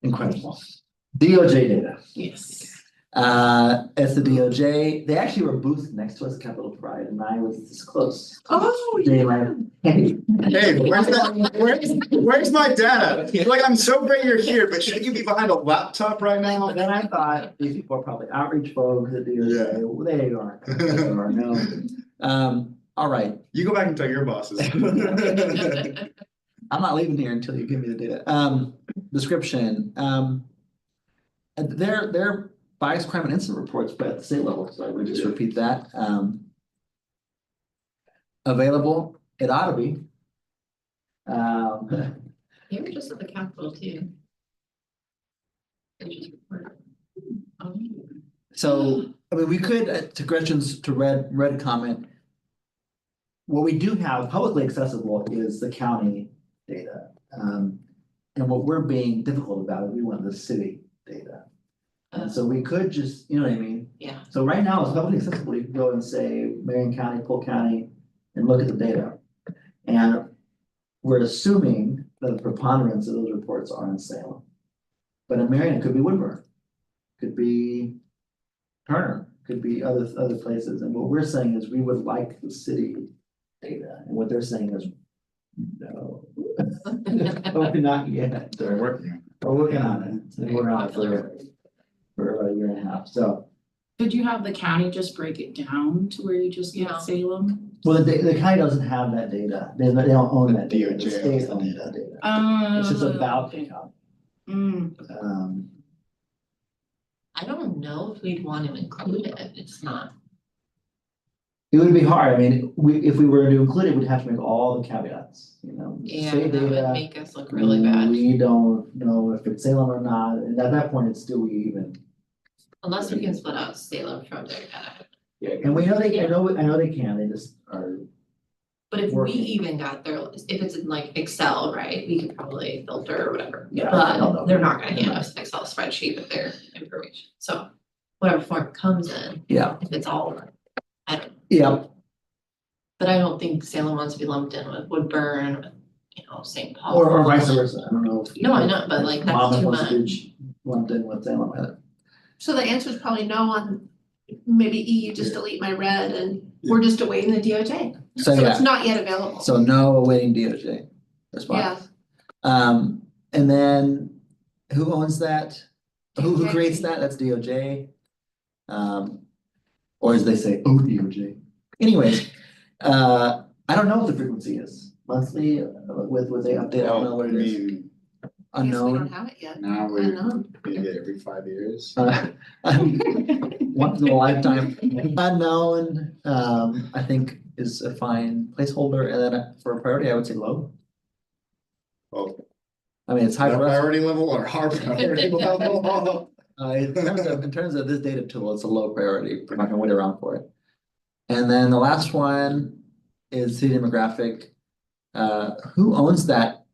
Incredible. DOJ data. Yes. As the DOJ, they actually were booths next to us at Capitol Pride, and I was this close. Oh, They were, hey, Hey, where's my data? Like, I'm so great you're here, but shouldn't you be behind a laptop right now? then I thought these people are probably outreach folks at DOJ, they aren't. They are, no. All right, You go back and tell your bosses. I'm not leaving here until you give me the data. Description, they're bias crime and incident reports, but at the state level, so I would just repeat that. Available, it ought to be. You were just at the Capitol too. And just reported. So, I mean, we could, to Gretchen's, to red comment. What we do have publicly accessible is the county data. And what we're being difficult about is we want the city data. And so we could just, you know what I mean? Yeah. So right now it's publicly accessible, you can go and say Marion County, Polk County, and look at the data. And we're assuming that the preponderance of those reports are in Salem. But in Marion, it could be Woodburn, could be Turner, could be other places. And what we're saying is we would like the city data, and what they're saying is no. Oh, not yet. They're working. We're working on it. And we're on it for about a year and a half. So, Could you have the county just break it down to where you just Yeah. get Salem? well, the county doesn't have that data. They don't own that data. The DOJ state owns the owns data. that data. It's just about the Okay. county. Mm, I don't know if we'd want to include it, it's not. It would be hard. I mean, if we were to include it, we'd have to make all the caveats, you know. Yeah, State that would data, make us look really bad, we don't know if it's Salem or not. And at that point, it's still we even. unless we can split out Salem from their data. And we know I know they can, they just are. But if we Working. even got their, if it's in like Excel, right, we could probably filter or whatever. Yeah, I don't know. But they're not gonna hand us an Excel spreadsheet with their information, so whatever form it comes in, Yeah, if it's all, I don't, yeah. but I don't think Salem wants to be lumped in with Woodburn, with, you know, St. Paul. Or vice versa. I don't know. if- No, I know, but, like, that's Monmouth too wants to be much. lumped in with Salem either. So the answer is probably no on maybe E, you just delete my red and we're just awaiting the DOJ. So So yeah, it's not yet available. so no awaiting DOJ response. And then who owns that? Who DOJ. creates that? That's DOJ. Or as they say, oh DOJ. Anyways, I don't know what the frequency is. Monthly, with the update, I don't know what it is. mean, Guess we don't Unknown. have it yet. now we Unknown. get it every 5 years. Once in a lifetime, unknown, I think is a fine placeholder, and then for a priority, I would say low. Well, I mean, it's high the for us. priority level or our priority level? In terms of this data tool, it's a low priority, we're not gonna wait around for it. And then the last one is city demographic. Who owns that?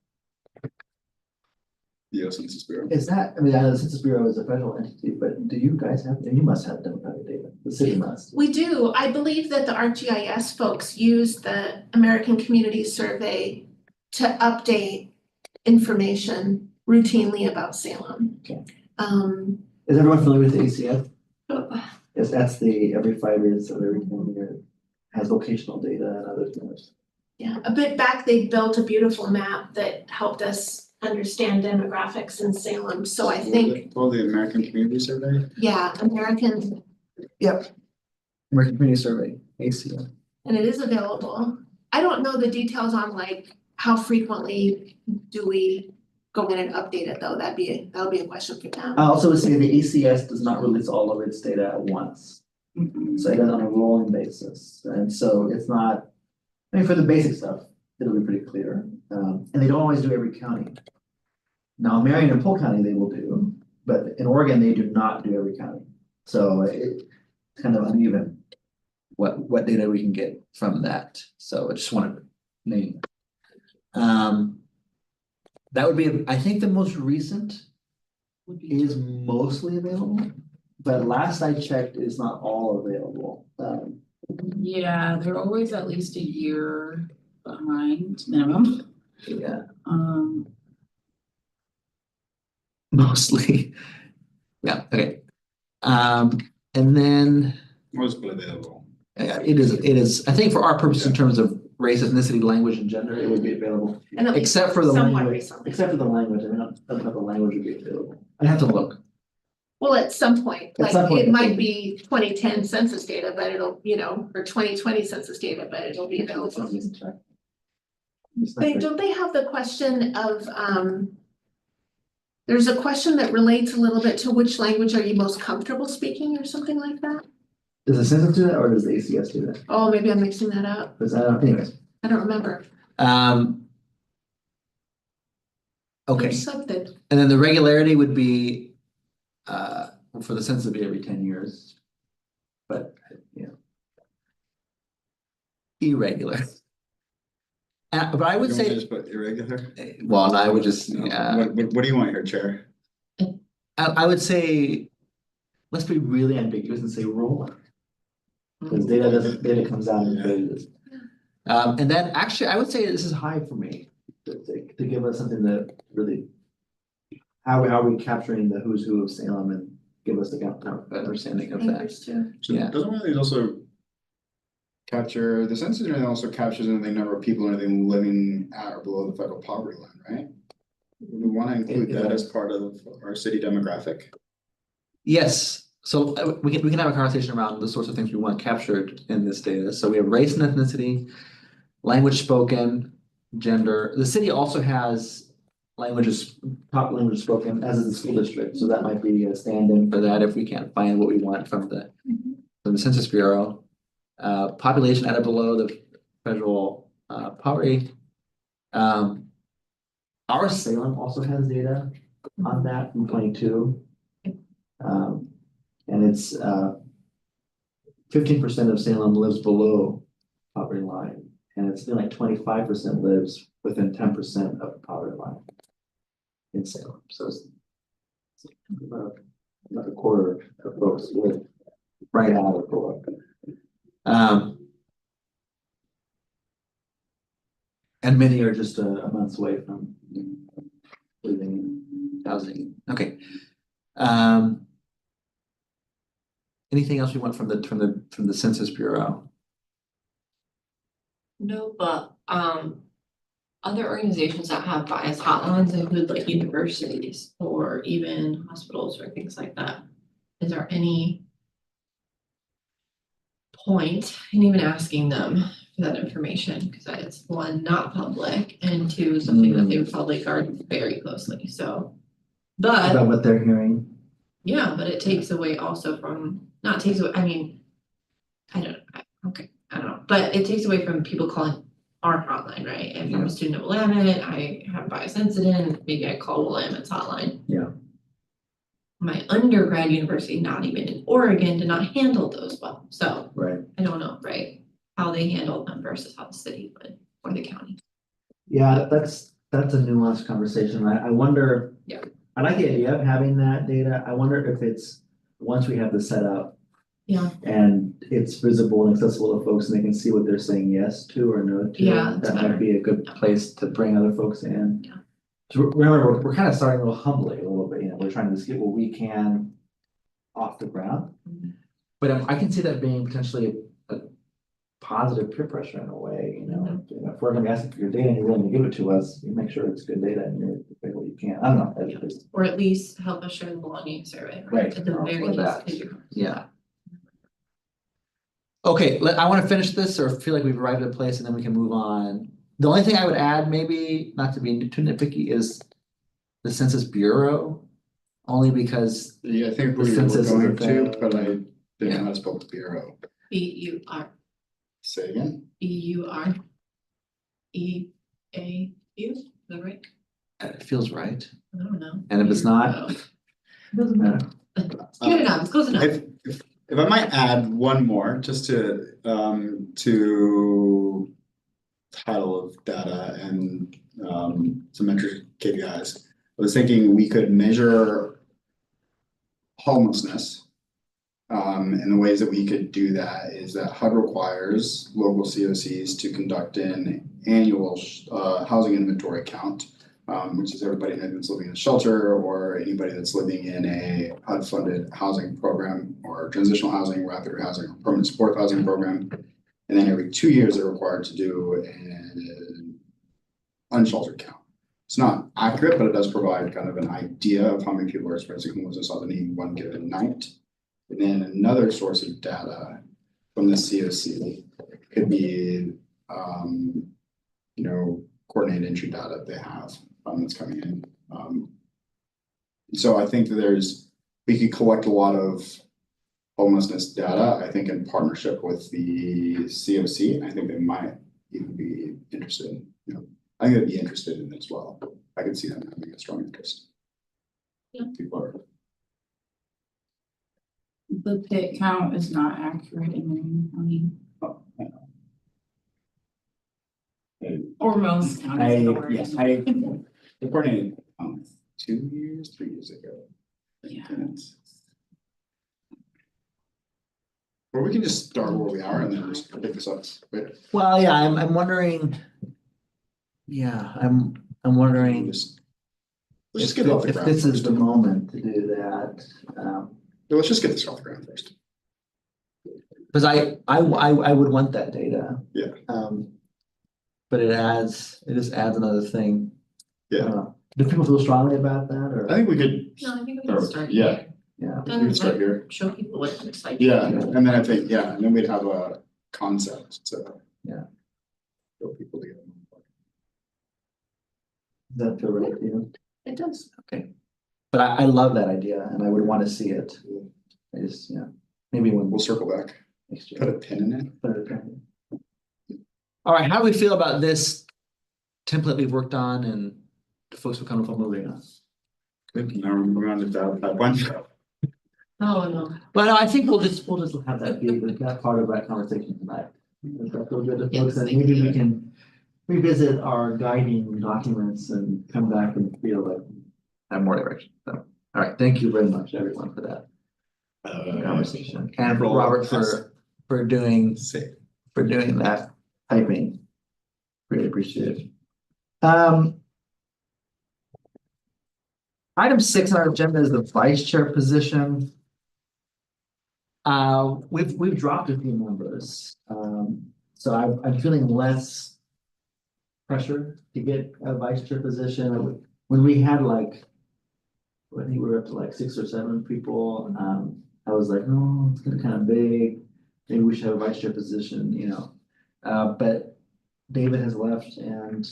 The Census Bureau. Is that, I mean, I know the Census Bureau is a federal entity, but do you guys have, you must have demographic data, the city must. We do. I believe that the ArcGIS folks use the American Community Survey to update information routinely about Salem. Okay. Is Is everyone familiar with the ACF? oh, Yes, that's the every 5 years, so every 10 year has locational data and other things. yeah, a bit back, they built a beautiful map that helped us understand demographics in Salem. So I think, Oh, the American Community Survey? yeah, American, American Community Survey, ACF. and it is available. I don't know the details on like how frequently do we go in and update it though. That'll be a question for them. I also would say the ACS does not release all of its data at once. So it does on a rolling basis, and so it's not, I mean, for the basic stuff, it'll be pretty clear. And they don't always do every county. Now, Marion and Polk County, they will do, but in Oregon, they do not do every county. So it's kind of uneven what data we can get from that. So I just wanted to name. That would be, I think the most recent Would be is mostly available, but last I checked, it's not all available. Yeah, they're always at least a year behind minimum. Yeah, mostly. Yeah, okay. And then Mostly available. it is, I think for our purpose in terms of race, ethnicity, language, and gender, it would be available. And at least Except for the somewhat language, recently. except for the language, I mean, I don't know if the language would be available. I'd have to look. Well, at some point, At like some point, it I might think. be 2010 census data, but it'll, or 2020 census data, but it'll be available. Don't they have the question of, there's a question that relates a little bit to which language are you most comfortable speaking or something like that? Does the census do that or does the ACS do that? Oh, maybe I'm mixing that up. Because anyways. I don't remember. Okay, There's something. and then the regularity would be, for the census to be every 10 years. But, yeah. Irregular. But I would You want me to say, just put irregular? well, and I would just, No. What do you want here, Chair? I would say, let's be really ambiguous and say rolling. Because data comes out in Yeah. phases. And then actually, I would say this is high for me to give us something that really, how are we capturing the who's who of Salem and give us a understanding of that. Anchors too. So Yeah. doesn't really also capture, the census really also captures anything number of people or anything living at or below the federal poverty line, right? We want to include It that does. as part of our city demographic. Yes, so we can have a conversation around the sorts of things we want captured in this data. So we have race and ethnicity, language spoken, gender. The city also has top languages spoken, as is the school district. So that might be a stand-in for that if we can't find what we want from the Census Bureau. Population at or below the federal poverty. Our Salem also has data on that from 22. And it's 15% of Salem lives below poverty line, and it's like 25% lives within 10% of the poverty line in Salem. So it's about a quarter of folks live right out of below. And many are just a month's away from living in housing. Okay. Anything else we want from the Census Bureau? No, but other organizations that have bias hotlines include like universities or even hospitals or things like that. Is there any point in even asking them for that information? Because it's one, not public, and two, something that they would probably guard very closely, so. But About what they're hearing? yeah, but it takes away also from, not takes away, I mean, I don't know, but it takes away from people calling our hotline, right? If I'm a student at Willamette, I have a bias incident, maybe I call Willamette's hotline. Yeah. my undergrad university, not even in Oregon, did not handle those well. So Right. I don't know, right, how they handled them versus how the city would or the county. Yeah, that's a nuanced conversation. I wonder. Yeah. I like the idea of having that data. I wonder if it's, once we have this set up. Yeah. And it's visible and accessible to folks and they can see what they're saying yes to or no to. Yeah, that's That better. might be a good place to bring other folks in. Yeah. So remember, we're kind of starting a little humbly a little bit, we're trying to just get what we can off the ground. Mhm. But I can see that being potentially a positive peer pressure in a way, if we're gonna be asking for your data and you're willing to give it to us, you make sure it's good data and you're able you can, I don't know. Yeah. Or at least help us share the belonging survey, Right, right? At the or very for least. that. 'Cause you're- Yeah. Okay, I wanna finish this or feel like we've arrived at a place and then we can move on. The only thing I would add, maybe, not to be too nitpicky, is the Census Bureau. Only because, Yeah, I think The we were census is going a to, thing. but I didn't Yeah. know how to spell bureau. BUR, Say again? BUR. EAU, is that right? it feels right, I don't know. and if it's not, Doesn't matter. Good enough, it's close enough. If I might add one more, just to title of data and some metric KPIs. I was thinking we could measure homelessness. And the ways that we could do that is that HUD requires local COCs to conduct an annual housing inventory count, which is everybody that's living in a shelter or anybody that's living in a HUD-funded housing program or transitional housing, rapid housing, or permanent support housing program. And then every 2 years, they're required to do an unsheltered count. It's not accurate, but it does provide kind of an idea of how many people are experiencing homelessness on any one given night. And then another source of data from the COC could be, coordinated entry data they have that's coming in. So I think that we could collect a lot of homelessness data, I think in partnership with the COC, and I think they might even be interested, I think they'd be interested in it as well. I could see them having a strong interest. Yeah. People are. The pit count is not accurate in Marion County or most counties in Oregon. I coordinated 3 years ago. Yeah. Or we can just start where we are and then just pick this up, right? well, yeah, I'm wondering. Yeah, I'm wondering Let's if just get it off the if ground this is first. the moment to do that. Let's just get this off the ground first. Cause I would want that data. Yeah. But it just adds another thing. I Yeah, don't know. Do people feel strongly about that or? I think we could, No, I think we can start Yeah. here. Yeah, we could start here. Show people what it looks like. Yeah, and then I think, and then we'd have a concept to. Yeah. Show people together. does that feel right to you? It does. Okay. But I love that idea and I would want to see it. I just, maybe when We'll circle back, next year. put a pin in it. All right, how do we feel about this template we've worked on and the folks who come from moving on? Now we're moving on to data pipeline. Oh, no. Well, no, I think we'll just have that be that part of that conversation tonight. Does that feel good to folks? Yes, And thank maybe you. we can revisit our guiding documents and come back and feel like have more direction. So, all right, thank you very much, everyone, for that conversation. And for Robert for doing that typing. Really appreciate it. Item 6 on our agenda is the vice chair position. We've dropped a few members, so I'm feeling less pressure to get a vice chair position. When we had I think we were up to 6 or 7 people, I was like, oh, it's getting kind of big. Maybe we should have a vice chair position, but David has left and.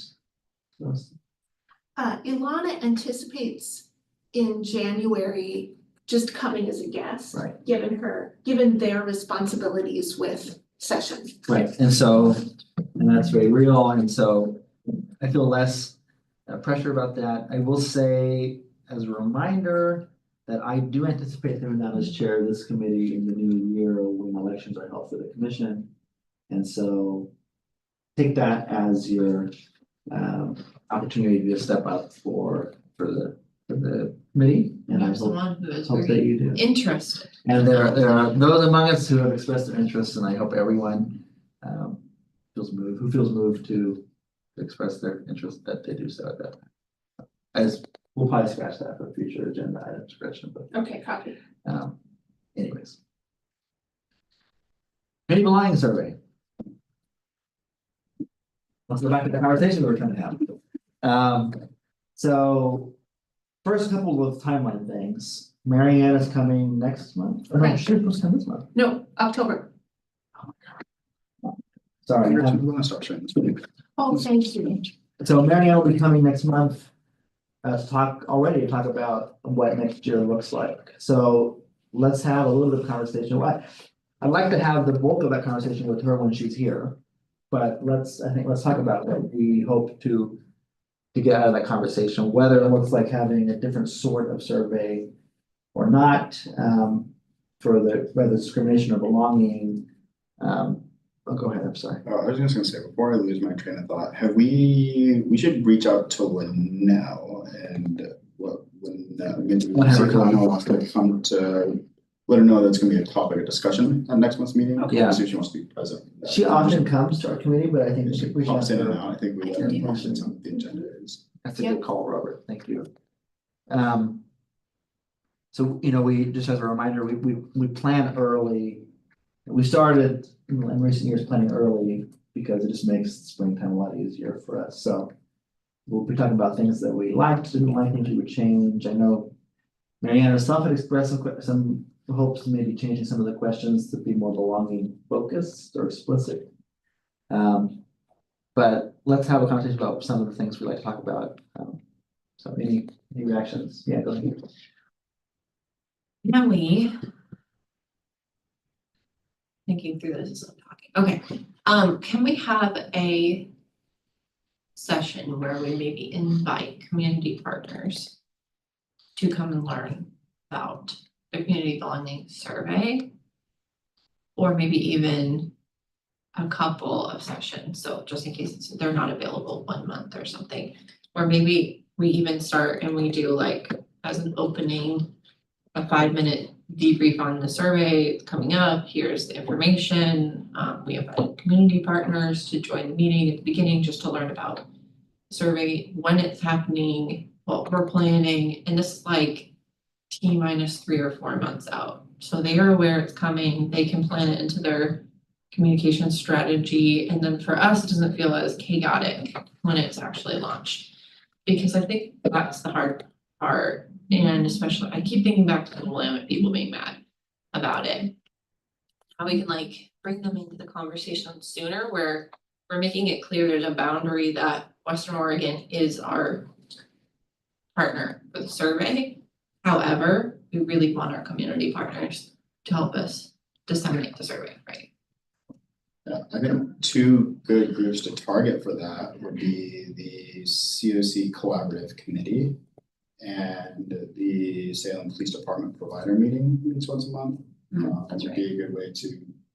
Ilana anticipates in January just coming as a guest. Right. Given their responsibilities with session. Right, and that's very real, and so I feel less pressure about that. I will say, as a reminder, that I do anticipate doing that as chair of this committee in the new year when elections are held for the commission. And so take that as your opportunity to step up for the committee. And I There's hope someone who is that very you do. interested. And there are those among us who have expressed their interest, and I hope everyone feels moved to express their interest, that they do so at that time. As we'll probably scratch that for future agenda item discussion, but Okay, copy. anyways. Committee belonging survey. Let's go back to the conversation we were trying to have. So first couple of timeline things. Mary Ann is coming next month. Oh, no, she was coming this month. No, October. Sorry. I'm gonna start sharing this video. Oh, thank you. So Mary Ann will be coming next month. To talk about what next year looks like. So let's have a little bit of conversation. I'd like to have the bulk of that conversation with her when she's here. But let's talk about what we hope to get out of that conversation, whether it looks like having a different sort of survey or not, for whether discrimination or belonging. Oh, go ahead, I'm sorry. I was just gonna say, before I lose my train of thought, we should reach out to Linnell and wants to come to let her know that's gonna be a topic of discussion at next month's meeting. Okay. Yeah. See if she wants to be present. She often comes to our committee, but I think If she we should. pops in have and her- out, I think we Yeah. let her know what the agenda is. That's a good call, Robert. Thank you. So, we, just as a reminder, we plan early. We started in recent years planning early because it just makes springtime a lot easier for us. So we'll be talking about things that we liked, didn't like, things we would change. I know Mary Ann herself had expressed some hopes of maybe changing some of the questions to be more belonging focused or explicit. But let's have a conversation about some of the things we like to talk about. So any reactions? Yeah, go ahead. Can we? Thinking through this as I'm talking. Okay, can we have a session where we maybe invite community partners to come and learn about the community belonging survey? Or maybe even a couple of sessions, so just in case they're not available 1 month or something. Or maybe we even start and we do like as an opening, a 5-minute debrief on the survey coming up, here's the information. We invite community partners to join the meeting at the beginning just to learn about the survey, when it's happening, what we're planning, and this is like T-minus 3 or 4 months out. So they are aware it's coming, they can plan it into their communication strategy, and then for us, it doesn't feel as chaotic when it's actually launched. Because I think that's the hard part. And especially, I keep thinking back to the Willamette people being mad about it. How we can bring them into the conversation sooner, where we're making it clear there's a boundary that Western Oregon is our partner for the survey. However, we really want our community partners to help us disseminate the survey, right? Yeah, I think 2 good groups to target for that would be the COC Collaborative Committee and the Salem Police Department Provider meets once a month. That's Would be a good way to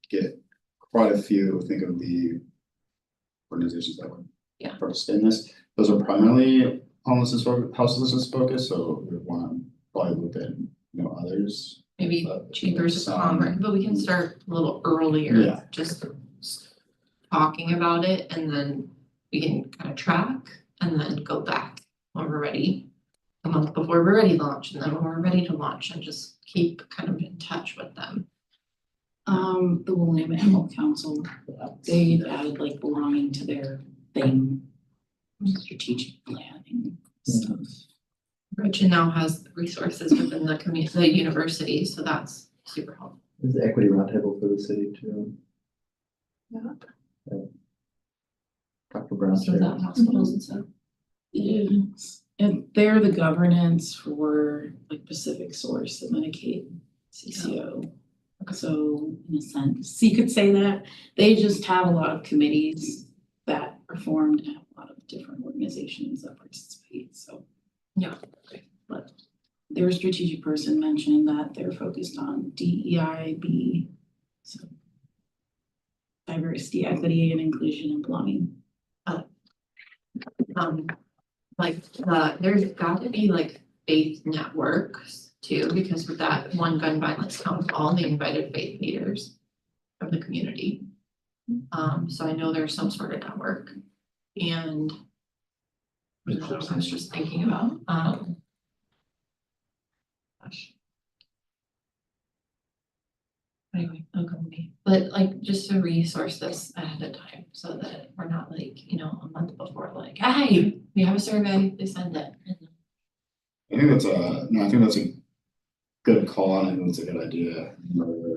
get quite a few, think of the organizations that would participate in this. Those are primarily houselessness focused, so we would want to probably loop in, others. Maybe But chambers of some- commerce, but we can start a little earlier, Yeah. just talking about it, and then we can kind of track and then go back when we're ready. A month before we're ready to launch, and then when we're ready to launch, and just keep kind of in touch with them. The Willamette Health Council, they've added belonging to their thing, strategic planning stuff. Gretchen now has resources within the community, the university, so that's super helpful. There's the equity roundtable for the city too. Dr. Brown. So that hospitals and stuff. Yes, and they're the governance for Pacific Source, the Medicaid CCO. So in a sense, you could say that they just have a lot of committees that are formed and have a lot of different organizations that participate, so. Yeah. But their strategic person mentioned that they're focused on DEIB. So diversity, equity, and inclusion and belonging. Like, there's got to be like faith networks too, because with that one gun violence council, they invited faith leaders from the community. So I know there's some sort of network, and you know, I was just thinking about, gosh. Anyway, I'll go with me, but like, just to resource this ahead of time, so that we're not like, you know, a month before, like, hey, we have a survey, they send it. I think that's a good call, and I think that's a good idea. I remember,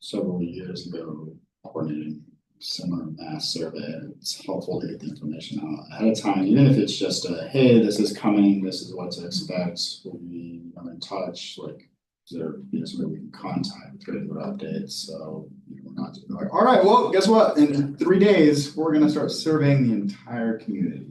several years ago, coordinating similar mass survey. It's helpful to get the information out ahead of time, even if it's just a, hey, this is coming, this is what to expect, we'll be in touch, like, is there, you know, somebody we can contact with regular updates, so you know, we're not just like, all right, well, guess what, in 3 days, we're gonna start surveying the entire community.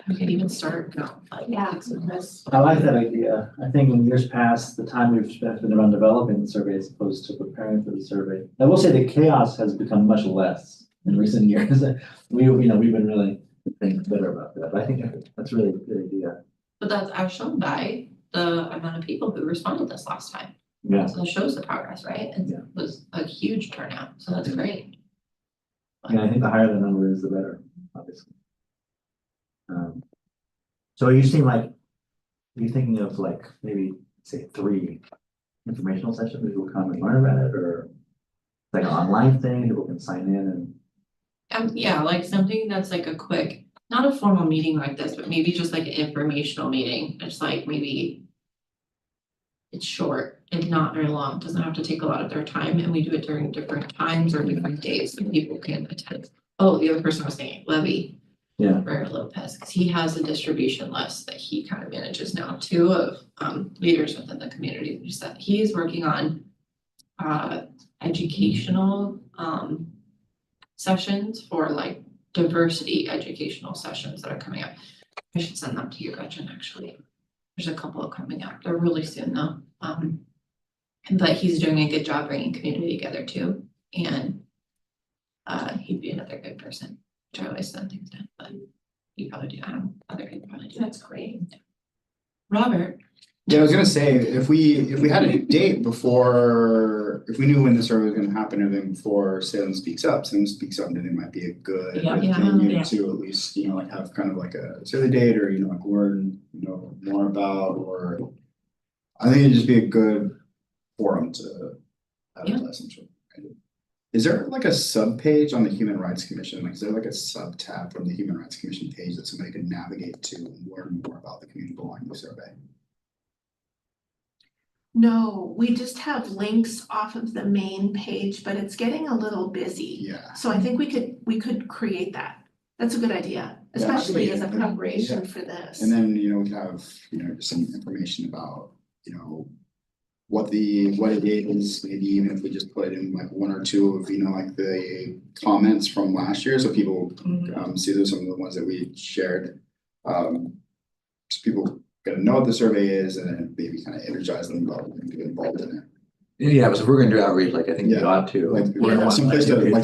We could even start, like, Yeah. fixing this. I like that idea. I think in years past, the time we've spent around developing the survey as opposed to preparing for the survey. I will say the chaos has become much less in recent years. We've been really thinking better about that. But I think that's really a good idea. But that's as shown by the amount of people who responded this last time. Yeah. So it shows the progress, right? It Yeah. was a huge turnout, so that's great. And I think the higher the number is, the better, obviously. So are you seeing like, are you thinking of like maybe say 3 informational sessions, people come and learn about it, or like an online thing, people can sign in and. Yeah, like something that's like a quick, not a formal meeting like this, but maybe just like an informational meeting. It's like maybe it's short and not very long, doesn't have to take a lot of their time, and we do it during different times or different days so people can attend. Oh, the other person was saying Levy. Yeah. Mayor Lopez, because he has a distribution list that he kind of manages now too of leaders within the community. Just that he's working on educational sessions for like diversity educational sessions that are coming up. I should send them to you, Gretchen, actually. There's a couple coming up. They're really soon though. But he's doing a good job bringing community together too. And he'd be another good person. I always send things down, but you probably do. Other people probably do. That's great. Robert. Yeah, I was gonna say, if we had a date before, if we knew when the survey was gonna happen, and then before Salem Speaks Up, I think it might be a good Yeah. venue to at least, you know, like have kind of like a survey date, or, you know, like learn, you know, more about, or I think it'd just be a good forum to advertise some sort. Is there like a sub page on the Human Rights Commission? Like, is there like a sub tab from the Human Rights Commission page that somebody could navigate to and learn more about the community belonging survey? No, we just have links off of the main page, but it's getting a little busy. Yeah. So I think we could create that. That's a good idea, especially as a preparation for this. And then, you know, we have, you know, some information about, you know, what it is, maybe even if we just put in like 1 or 2 of, you know, like the comments from last year, so people see those, some of the ones that we shared. So people get to know what the survey is, and then maybe kind of energize them about get involved in it. Yeah, so if we're gonna do outreach, like I think we Yeah. ought to. Like, we're gonna want,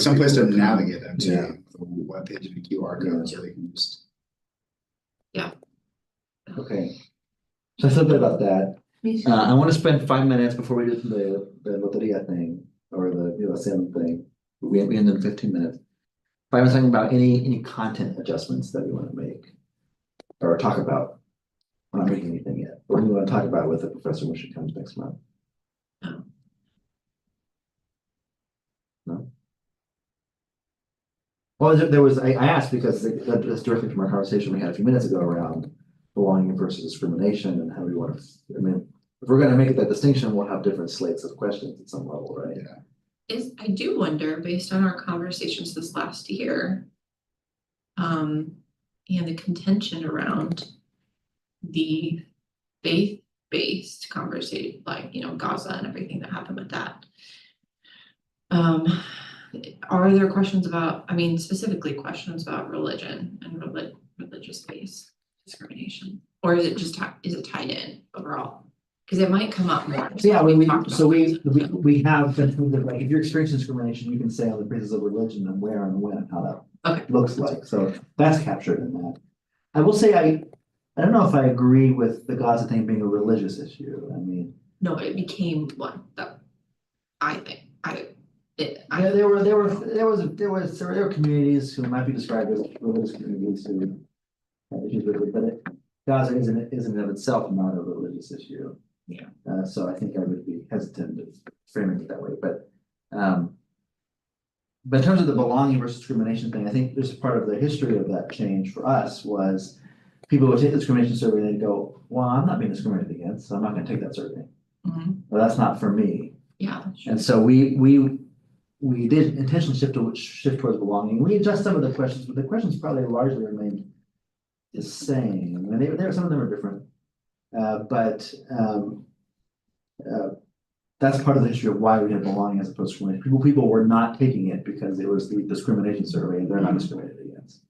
someplace to navigate them to, Yeah. the webpage and the QR code, so they can just. Okay. So I feel good about that. Me too. I want to spend 5 minutes before we do the Loteria thing, or the, you know, Salem thing. We end in 15 minutes. 5 minutes talking about any content adjustments that we want to make or talk about. We're not making anything yet. What do we want to talk about with the professor when she comes next month? No. Well, there was, I asked because that's directly from our conversation we had a few minutes ago around belonging versus discrimination, and how we want to, I mean, if we're gonna make that distinction, we'll have different slates of questions at some level, right? Yeah. I do wonder, based on our conversations this last year, and the contention around the faith-based conversation, like, you know, Gaza and everything that happened with that. Are there questions about, I mean, specifically questions about religion and religious-based discrimination? Or is it just, is it tied in overall? Cause it might come up more. So yeah, We've we talked about so this. we have been through the, like, if you're experiencing discrimination, you can say on the basis of religion and where and when, how that Okay. looks like, so that's captured in that. I will say, I don't know if I agree with the Gaza thing being a religious issue, I mean. No, it became one that I think, Yeah, there were communities who might be described as religious communities who have issues with it, but Gaza isn't in of itself not a religious issue. Yeah. So I think I would be hesitant to frame it that way, but in terms of the belonging versus discrimination thing, I think there's part of the history of that change for us was people would take the discrimination survey and they'd go, well, I'm not being discriminated against, so I'm not gonna take that survey. Mhm. Well, that's not for me. Yeah, that's true. And so we did intentionally shift towards belonging. We adjust some of the questions, but the questions probably largely remained the same. I mean, some of them are different. But that's part of the history of why we had belonging as opposed to discrimination. People were not taking it because it was the discrimination survey and they're not discriminated against.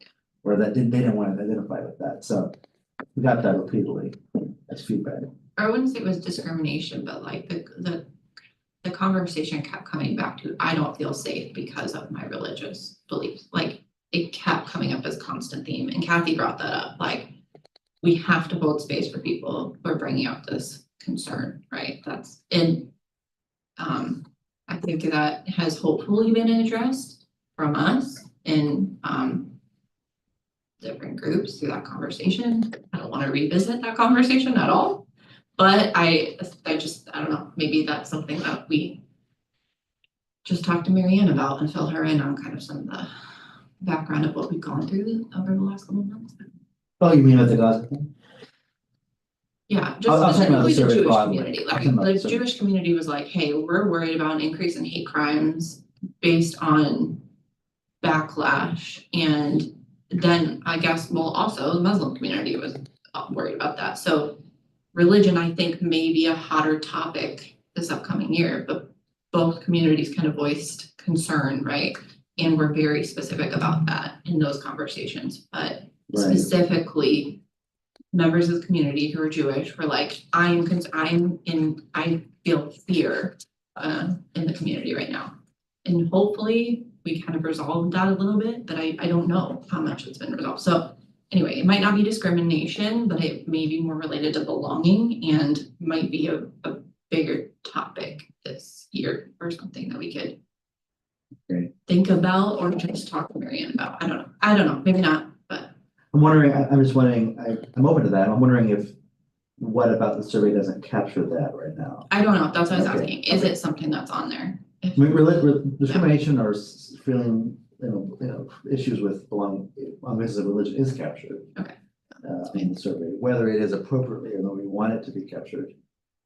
Or that they didn't want to identify with that. So we got that repeatedly as feedback. I wouldn't say it was discrimination, but like the conversation kept coming back to, I don't feel safe because of my religious beliefs. Like it kept coming up as a constant theme, and Kathy brought that up, like we have to hold space for people who are bringing up this concern, right? That's, and I think that has hopefully been addressed from us in different groups through that conversation. I don't want to revisit that conversation at all. But I don't know, maybe that's something that we just talk to Marianne about and fill her in on kind of some of the background of what we've gone through over the last couple of months. Oh, you mean with the Gaza thing? Yeah, I just was talking about the specifically the survey Jewish broadly. community, I was like talking about the the survey. Jewish community was like, hey, we're worried about an increase in hate crimes based on backlash. And then I guess, well, also the Muslim community was worried about that. So religion, I think, may be a hotter topic this upcoming year, but both communities kind of voiced concern, right? And we're very specific about that in those conversations, but Right. specifically members of the community who are Jewish were like, I feel fear in the community right now. And hopefully we kind of resolved that a little bit, but I don't know how much it's been resolved. So anyway, it might not be discrimination, but it may be more related to belonging and might be a bigger topic this year or something that we could Great. think about or just talk to Marianne about. I don't know, maybe not, but I'm wondering, I'm just wondering, I'm open to that. I'm wondering if what about the survey doesn't capture that right now? I don't know. That's what I was Okay, asking. Is okay. it something that's on there? I mean, discrimination or feeling, issues with belonging on the basis of religion is captured. Okay. In the survey, whether it is appropriately or not, we want it to be captured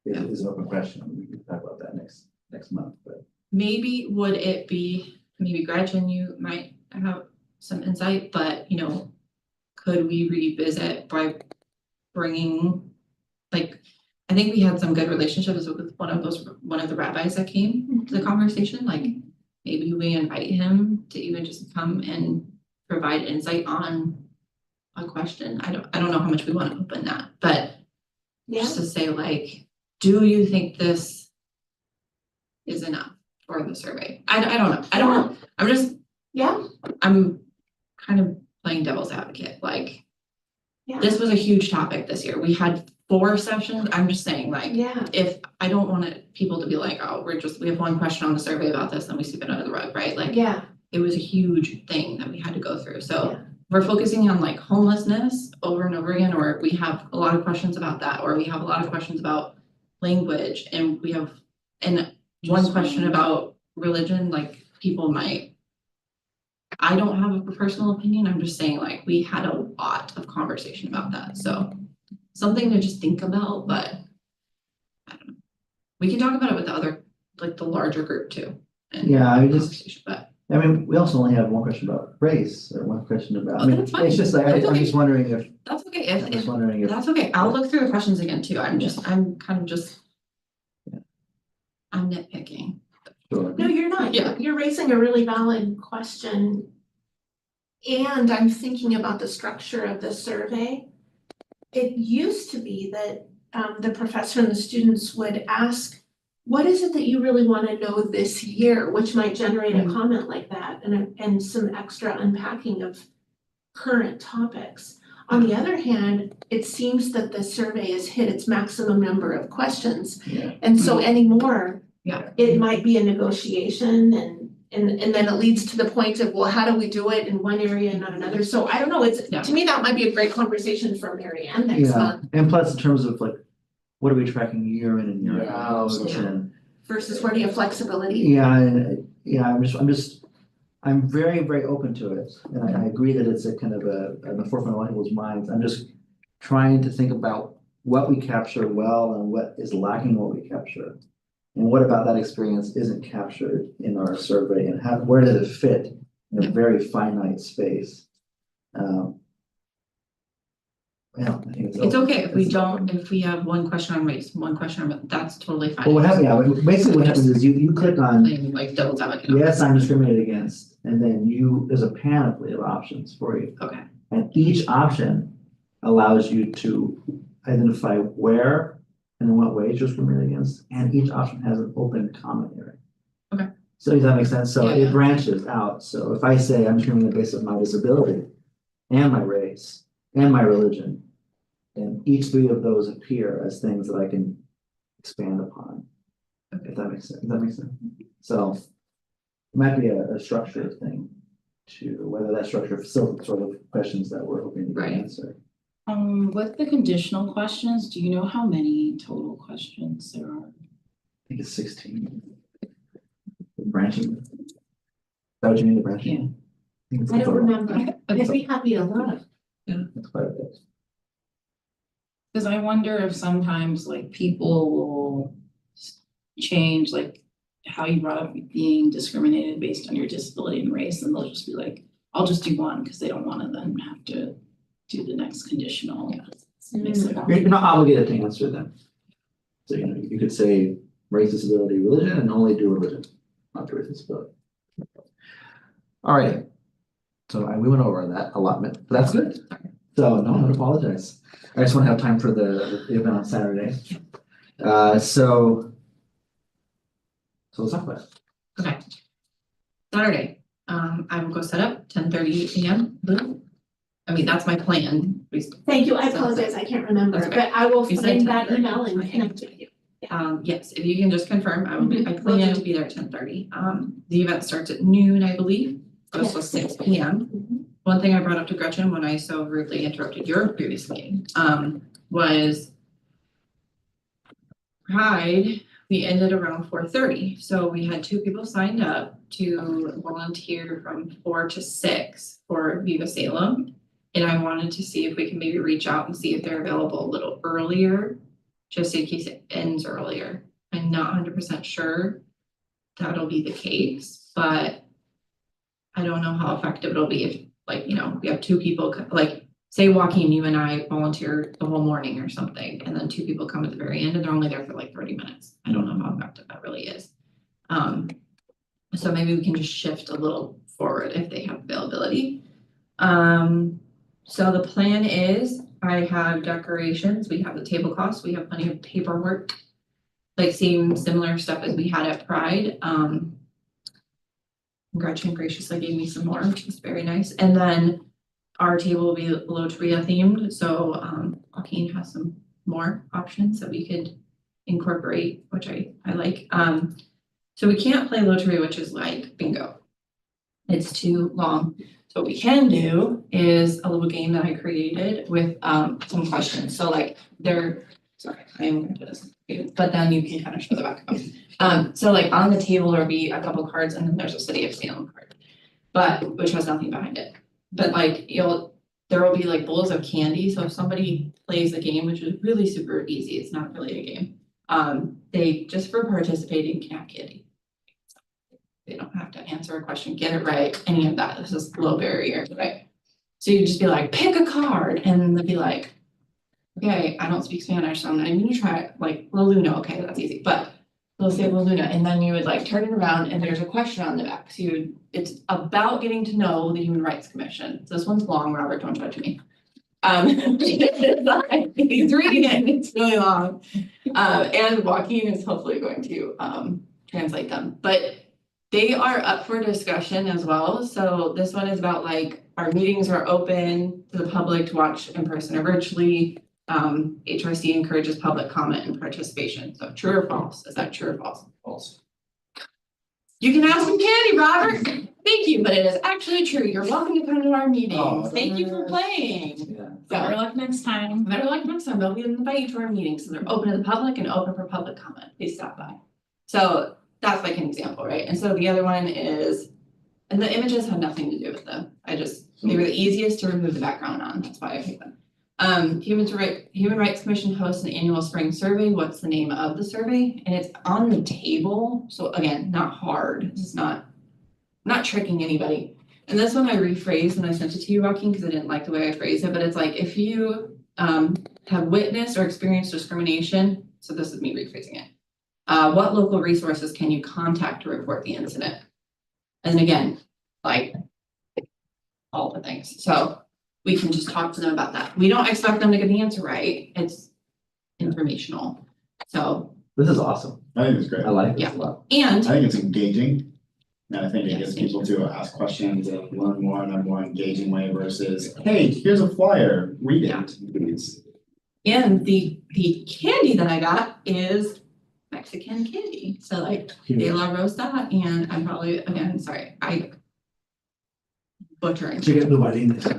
is an open question. We can talk about that next month, but. Maybe would it be, maybe Gretchen, you might have some insight, but could we revisit by bringing, like, I think we had some good relationships with one of the rabbis that came to the conversation, like maybe we invite him to even just come and provide insight on a question. I don't know how much we want to open that, but Yeah, just to say like, do you think this is enough for the survey? I don't know. yeah, I'm kind of playing devil's advocate, like. Yeah. This was a huge topic this year. We had 4 sessions. I'm just saying, like, yeah, if I don't want people to be like, oh, we have one question on the survey about this and we sweep it under the rug, right? Like, yeah, it was a huge thing that we had to go through. So Yeah. we're focusing on like homelessness over and over again, or we have a lot of questions about that, or we have a lot of questions about language, and we have one question about religion, like people might. I don't have a personal opinion. I'm just saying, like, we had a lot of conversation about that. So something to just think about, but I don't know. We can talk about it with the other, like the larger group too. And Yeah, I just, conversation, but we also only have one question about race or one question about, Oh, that's fine. it's just like, That's I'm okay. just wondering if, that's okay. I'm just wondering if. That's okay. I'll look through the questions again too. I'm kind of just. Yeah. I'm nitpicking. Sure. no, you're not, Yeah. you're raising a really valid question. And I'm thinking about the structure of the survey. it used to be that the professor and the students would ask, what is it that you really wanna know this year, which might generate a comment like that and some extra unpacking of current topics. On the other hand, it seems that the survey has hit its maximum number of questions. Yeah. And so anymore, Yeah. it might be a negotiation and then it leads to the point of, well, how do we do it in one area and not another? So I don't know, Yeah. to me, that might be a great conversation for Mary Ann next Yeah, month and plus in terms of like, what are we tracking year in and year Yeah, out social. and, versus where do you have flexibility? yeah, I'm very, very open to it. And I agree that it's a kind of on the forefront of a lot of people's minds. I'm just trying to think about what we capture well and what is lacking what we capture. And what about that experience isn't captured in our survey and where does it fit in a very finite space? Yeah, I think It's okay if we don't, if we have one question on race, one question on, that's totally fine. Well, what happens, basically what happens is you click on, Playing like devil's advocate. yes, I'm discriminated against, and then there's a panoply of options for you. Okay, And each option allows you to identify where and in what ways you're discriminated against, and each option has an open comment area. Okay. So does that make sense? So Yeah, it yeah. branches out. So if I say I'm discriminated based on my disability and my race and my religion, then each three of those appear as things that I can expand upon. If that makes sense. Does that make sense? So it might be a structure thing to whether that structure facilitates sort of questions that we're hoping to Right. answer. With the conditional questions, do you know how many total questions there are? I think it's 16. The branching. Is that what you mean, the branching? Yeah. think it's I don't total. remember, I'd be happy to look. It's quite a bit. Cause I wonder if sometimes like people will change like how you brought up being discriminated based on your disability and race, and they'll just be like, I'll just do one, cause they don't wanna then have to do the next conditional. Makes it more- You're not obligated to answer them. So, you could say race, disability, religion, and only do religion, not do race, disability. All right. So we went over that allotment, but that's good. So no, don't apologize. I just want to have time for the event on Saturday. So let's talk about it. okay. Saturday, I will go set up 10:30 AM. Boom. I mean, that's my plan. Thank you, I apologize, I can't remember, That's okay. but I will You said find that 10:30. email and connect with you. Yes, if you can just confirm, I plan to be there at 10:30. The event starts at noon, I believe, goes till 6 PM. One thing I brought up to Gretchen when I so rudely interrupted your previous meeting, was Pride, we ended around 4:30, so we had 2 people signed up to volunteer from 4 to 6 for Viva Salem. And I wanted to see if we can maybe reach out and see if they're available a little earlier, just in case it ends earlier. I'm not 100% sure that'll be the case, but I don't know how effective it'll be if, like, we have 2 people, like, say Joaquin, you and I volunteer the whole morning or something, and then 2 people come at the very end and they're only there for like 30 minutes. I don't know how effective that really is. So maybe we can just shift a little forward if they have availability. So the plan is I have decorations, we have the tablecloths, we have plenty of paperwork, like similar stuff as we had at Pride. Gretchen graciously gave me some more, which is very nice. And then our table will be Loteria themed, so Joaquin has some more options that we could incorporate, which I like. So we can't play Loteria, which is like bingo. It's too long. So what we can do is a little game that I created with some questions. So like sorry, I am gonna do this, but then you can kind of show the back. So like on the table, there'll be a couple cards and then there's a City of Salem card, but which has nothing behind it. But like there will be like bowls of candy. So if somebody plays the game, which is really super easy, it's not really a game. They just for participating can have candy. They don't have to answer a question, get it right, any of that. This is low barrier, right? So you just be like, pick a card, and then they'd be like, okay, I don't speak Spanish, so I'm gonna try like La Luna. Okay, that's easy, but they'll say La Luna, and then you would like turn it around, and there's a question on the back. So it's about getting to know the Human Rights Commission. So this one's long, Robert, don't judge me. He's reading it, and it's really long. And Joaquin is hopefully going to translate them, but they are up for discussion as well. So this one is about like, our meetings are open to the public to watch in person or virtually. HRC encourages public comment and participation. So true or false? Is that true or false? False. You can have some candy, Robert. Thank you, but it is actually true. You're welcome to come to our meetings. Oh, Thank you for playing. Yeah. Better So luck next time. better luck next time. They'll be invite you to our meetings. So they're open to the public and open for public comment. Please stop by. So that's like an example, right? And so the other one is, and the images have nothing to do with them. They were the easiest to remove the background on. That's why I picked them. Human Rights Commission hosts an annual spring survey. What's the name of the survey? And it's on the table. So again, not hard. This is not tricking anybody. And this one I rephrased when I sent it to you, Joaquin, because I didn't like the way I phrased it, but it's like, if you have witnessed or experienced discrimination, so this is me rephrasing it. What local resources can you contact to report the incident? And again, like all the things. So we can just talk to them about that. We don't expect them to get the answer right. It's informational. So, This is awesome. I think it's great. I like this Yeah. a lot. and I think it's engaging. And I think it Yes, gets thank people to ask questions and learn more in a more engaging way versus, hey, here's a flyer, read Yeah. it, please. and the candy that I got is Mexican candy. So like De La Rosa, and I'm probably, again, sorry, I butchering. Chicken Lubalines.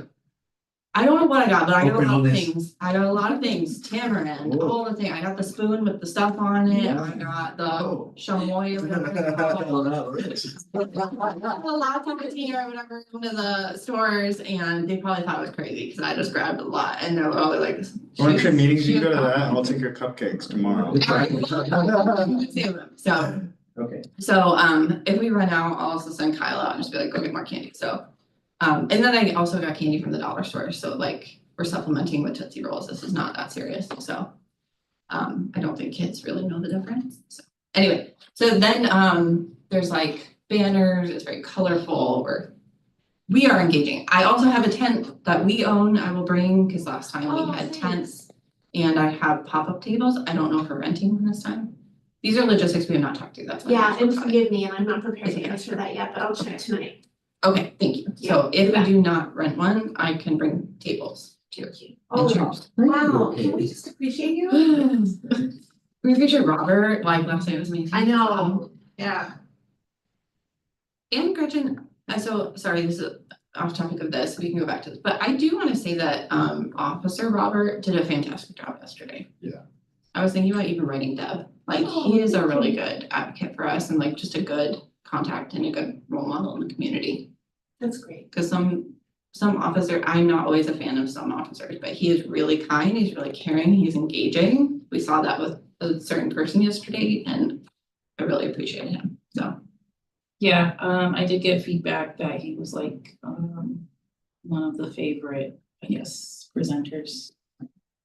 I don't know what I got, but I got a lot of Open things. I got a lot of things. Tamarind, Whoa. all the thing. I got the spoon with the stuff on it. I Yeah. got the Oh. chamoy. or whatever it's called. The last time I was here or whatever, one of the stores, and they probably thought it was crazy because I just grabbed a lot, and they're all like. One "Shoot, meetings, you shoot, go to oh." that, I'll take your cupcakes tomorrow. So, Okay. if we run out, I'll also send Kyle out and just be like, go get more candy. So, and then I also got candy from the dollar store. So like, we're supplementing with Tootsie Rolls. This is not that serious. So, I don't think kids really know the difference. So anyway, so then, there's like banners. It's very colorful. We are engaging. I also have a tent that we own. I will bring, because last time Oh, we had nice. tents, and I have pop-up tables. I don't know if we're renting one this time. These are logistics we have not talked to. That's why. I'm Yeah, not and about it. forgive me, I'm not prepared to answer that yet, but I'll check tonight. Okay, thank you. So if we do not rent one, I can bring tables too. Oh, chairs. wow, can we just appreciate you? We appreciate Robert, like last night was amazing. I know, yeah. And Gretchen, so sorry, this is off topic of this, we can go back to this, but I do want to say that Officer Robert did a fantastic job yesterday. Yeah. I was thinking about even writing Deb, like he is a really good advocate for us and like just a good contact and a good role model in the community. That's great. Cause some officer, I'm not always a fan of some officers, but he is really kind, he's really caring, he's engaging. We saw that with a certain person yesterday and I really appreciated him, so. Yeah, I did get feedback that he was like, one of the favorite, I guess, presenters.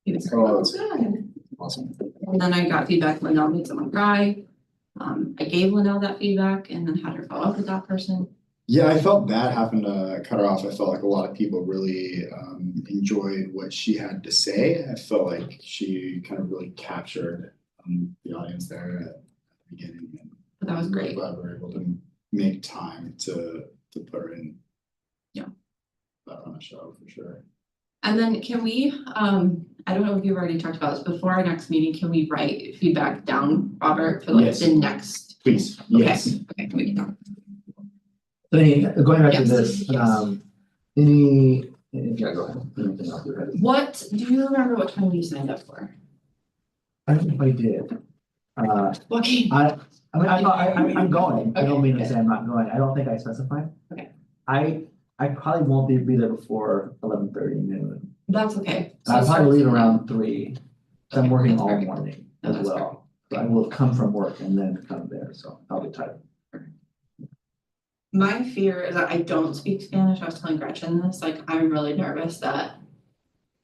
He was Oh, great. that's Good. awesome. And then I got feedback, Linnell made someone cry. I gave Linnell that feedback and then had her follow up with that person. Yeah, I felt bad having to cut her off. I felt like a lot of people really enjoyed what she had to say. I felt like she kind of really captured the audience there at the beginning. And But that was I'm great. glad we were able to make time to put her in. Yeah. That on a show for sure. And then can we, I don't know if you've already talked about this, before our next meeting, can we write feedback down, Robert, for like Yes. the next? Please, yes. Okay, we can. So any, going back to Yes, this, yes. yeah, go ahead. Anything else you had? What, do you remember what time you signed up for? I don't know if I did. Joaquin. I'm going. I don't Okay, mean to good. say I'm not going. I don't think I specified. Okay. I probably won't be there before 11:30 noon. That's okay. So I'll start probably leave tonight. around 3. So I'm Okay, working that's all perfect. morning No, as that's well. So I will come from work and then come there, so I'll be tired. My fear is that I don't speak Spanish. I was telling Gretchen this, like, I'm really nervous that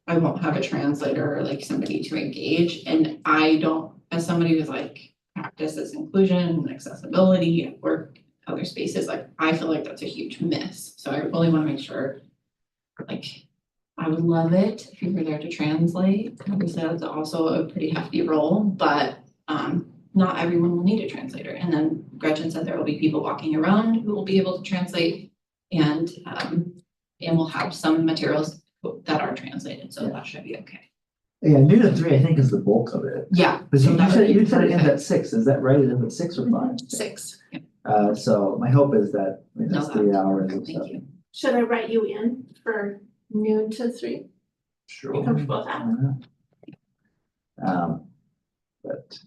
I won't have a translator or like somebody to engage. And I don't, as somebody who's like practices inclusion and accessibility at work, other spaces, like, I feel like that's a huge miss. So I really want to make sure, like, I would love it if you were there to translate. Obviously, that's also a pretty hefty role, but not everyone will need a translator. And then Gretchen said there will be people walking around who will be able to translate and we'll have some materials that are translated, so that should be okay. Yeah, noon to 3, I think, is the bulk of it. Yeah. But so you that said, would be you said it ends perfect. at 6, is that right? It ends at 6 or 5? 6. So my hope is that, I mean, that's No, 3 hours or Thank so. you. Should I write you in for noon to 3? Sure. You comfortable with that? But,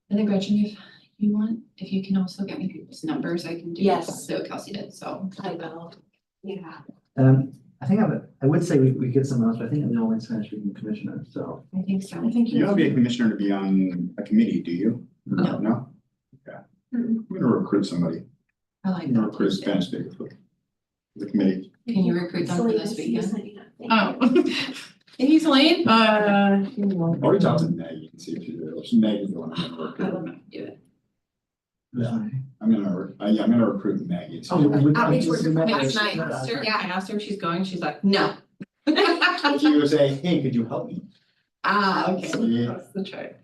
And then Gretchen, if you want, if you can also get me people's numbers, I can do Yes. exactly what Kelsey did, so. I will. Yeah. I think I would say we get someone else, but I think I'm the only Spanish speaking commissioner, so. I think so. I think You don't have to be a commissioner to be on a committee, do you? No. No? Okay. Mm. I'm gonna recruit somebody. I like I'm gonna that. recruit a Spanish speaker for the committee. Can you recruit them for Selena, this see you weekend? signing up. Thank Oh. you. Thank you, Celine. Or talk to Maggie and see if she's available. Maggie's the one I'm gonna I recruit. don't know how to do it. I'm gonna recruit Maggie. and see if- Outreach worker. Last night, I asked her, yeah, I asked her if she's going, she's like, no. She would say, hey, could you help me? Ah, okay, See? that's the trick.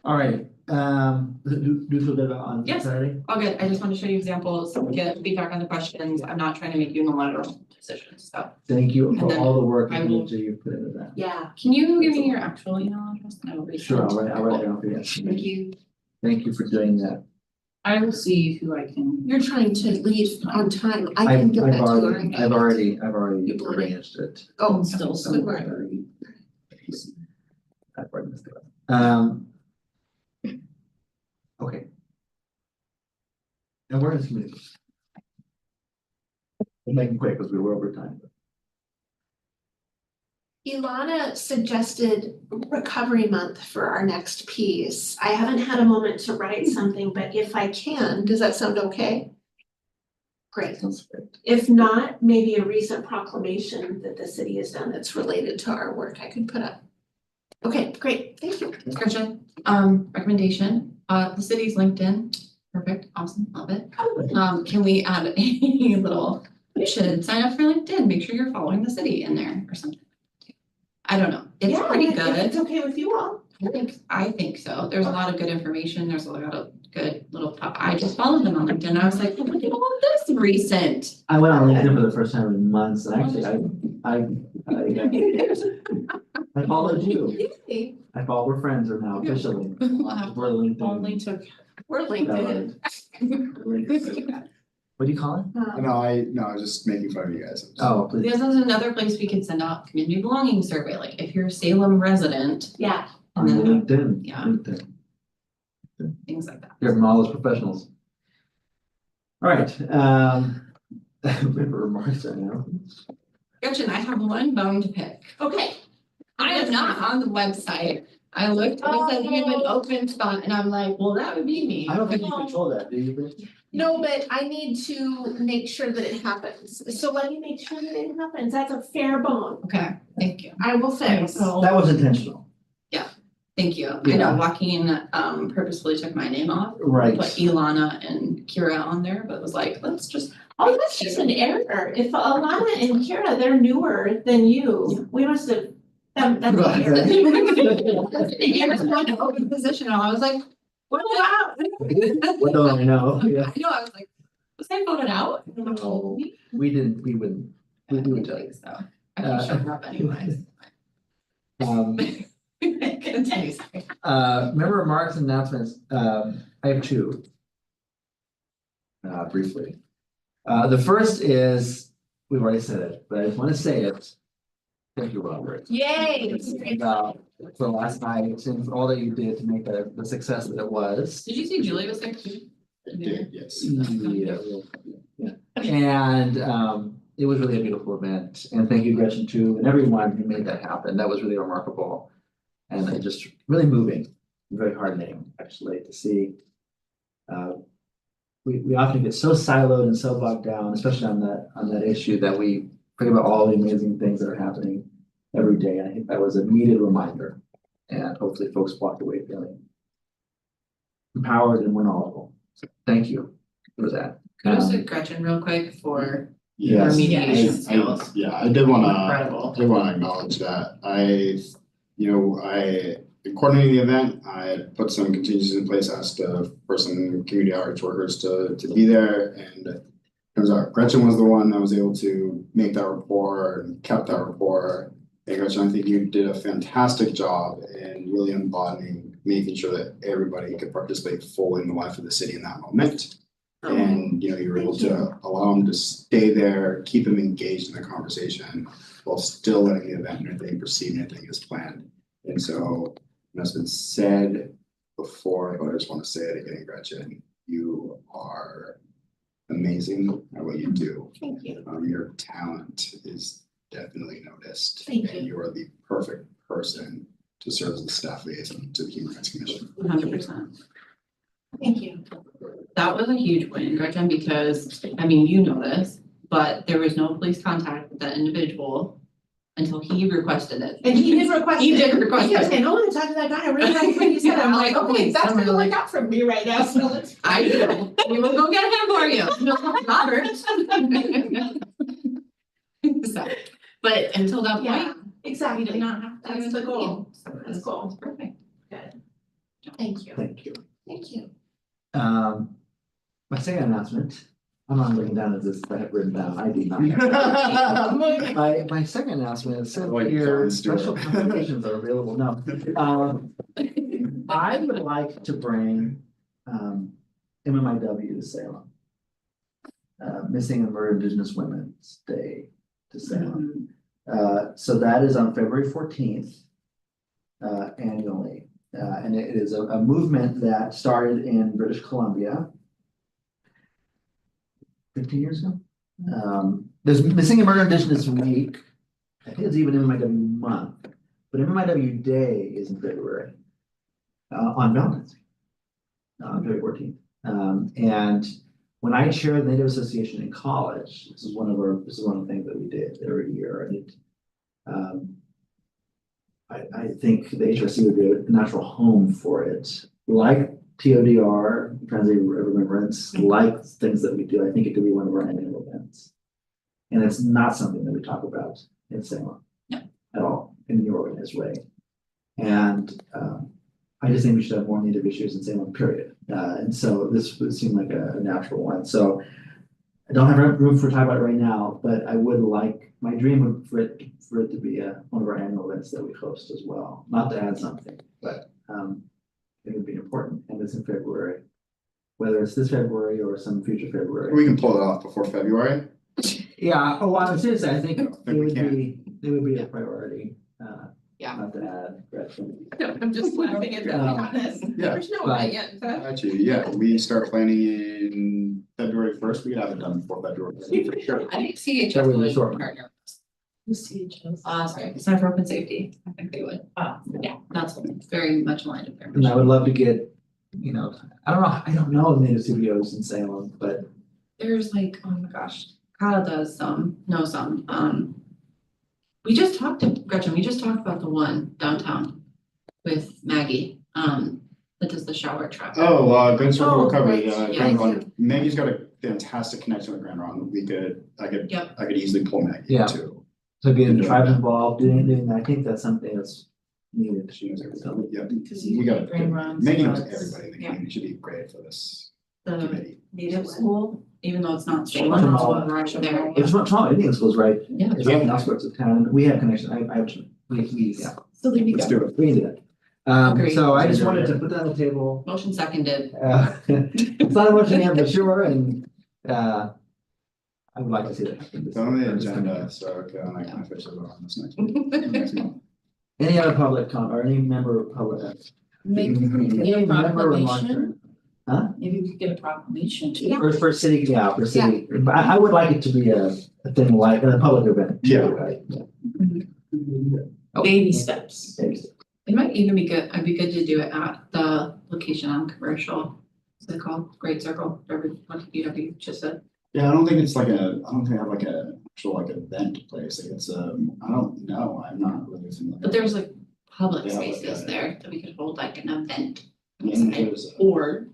All right, do you feel good about on Yes. Saturday? All good, I just want to show you examples, get feedback on the questions, I'm not trying to make unilateral decisions, so. Thank you And for then all the work I and will- energy you put into that. Yeah. Can you give me your actual email address and I will resend? Sure, I'll write it down for you. Thank you. Thank you for doing that. I will see who I can. You're trying to leave on time. I can give that to you. I've already You blew it. arranged it. Oh, Still so good work. I've already missed it. Okay. And we're in this meeting. We'll make it quick because we were over time. Ilana suggested recovery month for our next piece. I haven't had a moment to write something, but if I can, does that sound okay? Great. Sounds great. If not, maybe a recent proclamation that the city has done that's related to our work I could put up. Okay, great, thank you. Gretchen, recommendation, the city's LinkedIn, perfect, awesome, love it. Can we add a little, you should sign up for LinkedIn, make sure you're following the city in there or something. I don't know, it's Yeah, pretty if it's good, okay with you all. I think so, there's a lot of good information, there's a lot of good little, I just followed them on LinkedIn, I was like, oh, look at all this recent. I went on LinkedIn for the first time in months, and actually, I followed you. Yay, I follow, we're friends are now officially. We'll have We're LinkedIn. Only took, we're LinkedIn. What do you call it? No, I was just making fun of you guys. Oh, please. This is another place we could send out community belonging survey, like if you're a Salem resident, Yeah, On and then LinkedIn. Yeah. LinkedIn. things like that. Hear from all those professionals. All right, remember remarks right now. Gretchen, I have one bone to pick. okay. I am not on the website. I looked, it said you have an open spot and I'm like, well, that would be me. I don't think you control that, do you, Bruce? No, but I need to make sure that it happens. So let me make sure that it happens. That's a fair bone. Okay, thank you. I will fix. So, That was intentional. thank you. I Yeah. know Joaquin purposefully took my name off. Right. Put Ilana and Kira on there, but was like, let's just. Oh, that's just an error. If Alana and Kira, they're newer than you, we must have, that's an Right. error. You just want to open position and I was like, what out? What don't I know? Yeah. I know, I was like, was I voted out? No. We didn't, we wouldn't. I We don't would think so. I can show her up anyways. Continue, sorry. Member remarks and announcements, I have two. Briefly. The first is, we've already said it, but I just want to say it. Thank you, Robert. Yay. About for last night and for all that you did to make that the success that it was. Did you see Julie was there too? I did, yes. Yeah. And it was really a beautiful event, and thank you, Gretchen, too, and everyone who made that happen. That was really remarkable. And it just really moving, very heartening, actually, to see. We often get so siloed and so bogged down, especially on that issue, that we forget about all the amazing things that are happening every day. And I think that was a needed reminder. And hopefully folks walked away feeling empowered and more knowledgeable. So thank you for that. Kudos to Gretchen real quick for Yes, remediation I- skills. Yeah, I did wanna Incredible. acknowledge that. I coordinated the event, I had put some contingencies in place, asked for some community outreach workers to be there, and turns out Gretchen was the one that was able to make that rapport and kept that rapport. And Gretchen, I think you did a fantastic job in really embodying, making sure that everybody could participate fully in the life of the city in that moment. And, you were able to allow them to stay there, keep them engaged in the conversation while still letting the event and everything proceed and everything as planned. And so, it's been said before, but I just want to say it again, Gretchen, you are amazing at what you do. Thank you. Your talent is definitely noticed. Thank And you are the perfect person to serve as the staff liaison to the Human Rights Commission. 100%. Thank you. That was a huge win, Gretchen, because, I mean, you know this, but there was no police contact with that individual until he requested it. And he did request. He it. did request He kept it. saying, I wanna talk to that guy, I really like what he said, I'm like, okay, that's I'm gonna really- work out for me right now, so let's. I do. We will go get him for you. No, Robert. So, but until that Yeah, point, we exactly, did not have to. That's the goal. So That's it's cool. it's perfect. Thank you, Thank you. thank you. My second announcement, I'm not looking down at this, I have written down, I do not. My second announcement is so Like here, Jon Stewart. special accommodations are available, no. I would like to bring MMIW to Salem. Missing and Murdered Indigenous Women's Day to Salem. So that is on February 14th. Annually, and it is a movement that started in British Columbia 15 years ago. There's Missing and Murdered Indigenous Week. I think it's even MMIW month, but MMIW Day is in February. On Valentine's Day, February 14th. And when I chaired the Native Association in college, this is one of the things that we did every year, and I think the HRC would be a natural home for it. Like TODR, Transit Remembrance, like things that we do, I think it could be one of our annual events. And it's not something that we talk about in Salem. No. At all, in the organized way. And I just think we should have more Native issues in Salem, period. And so this would seem like a natural one. So I don't have room for talk about it right now, but I would like, my dream would for it to be one of our annual events that we host as well. Not to add something, but it would be important, and it's in February. Whether it's this February or some future February. We can pull it off before February. Yeah, oh, I was seriously, I think I don't think we it would be a priority. Yeah. Not to add, Gretchen. I'm just laughing at that, honest. Yeah. There's no But- way yet, but. Actually, yeah, we start planning in February 1st, we could have it done before February, for sure. I think CHS That would be would short. partner. CHS. Sorry, Center for Open Safety. I think they would. Yeah, that's very much aligned with their And I mission. would love to get, I don't know native studios in Salem, but There's like, oh my gosh, Kyle does know some. We just talked to Gretchen, we just talked about the one downtown with Maggie, that does the shower truck. Good Circle Oh, Recovery, right. Grand Yeah. Ron. Maggie's got a fantastic connection with Grand Ron, Yep. I could easily pull Maggie Yeah. too. so getting the tribes involved, doing that, I think that's something that's needed. She knows everything, yeah. Because We got Grand Ron's Maggie knows got- everybody in the Yeah. community, should be great for this The committee. native school, even though it's not Salem, Jamal. it's right there. It's not Toronto Indian Schools, right? Yeah. It's on the outskirts of town, we have connection, yeah, So there you Let's go. do it. we can do that. Agreed. So I just wanted to put that on the table. Motion seconded. It's not a motion yet, but sure, and I would like to see that happen. It's on the agenda, so okay, I can officially vote on this next month. Any other public or any member of public? Maybe we could get a Any member remarks? proclamation, Huh? maybe we could get a proclamation too. Yeah. For city, for city, but I would like it to be a thing like a public event. Yeah. Right? Baby steps. It might even be good, I'd be good to do it at the location on Commercial. What's it called? Great Circle, whatever, what UW just said. Yeah, I don't think I have like a actual like event place, like it's I don't know, I'm not really familiar. But there's like public Yeah, spaces okay. there that we could hold like an event. And there's, Or,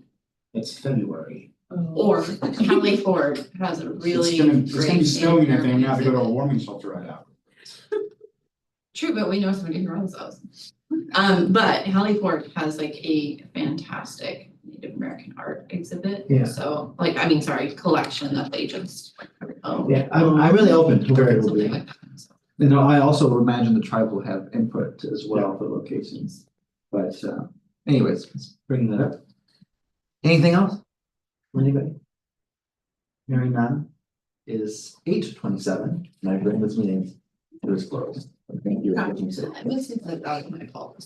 it's February, Or Kelly Ford has a really It's gonna be great snowing that daycare thing, now to go to a exhibit. warming shelter right after. True, but we know somebody who runs those. But Hallie Ford has like a fantastic Native American art exhibit. Yeah. So like, I mean, sorry, collection that they just own. Yeah, I'm really open to where it will Something be. like that, so. You know, I also imagine the tribe will have input as well for locations. But anyways, let's bring that up. Anything else? From anybody? Hearing none is 8:27, and I bring this meeting to its close. Thank you. It makes me feel like that was my fault.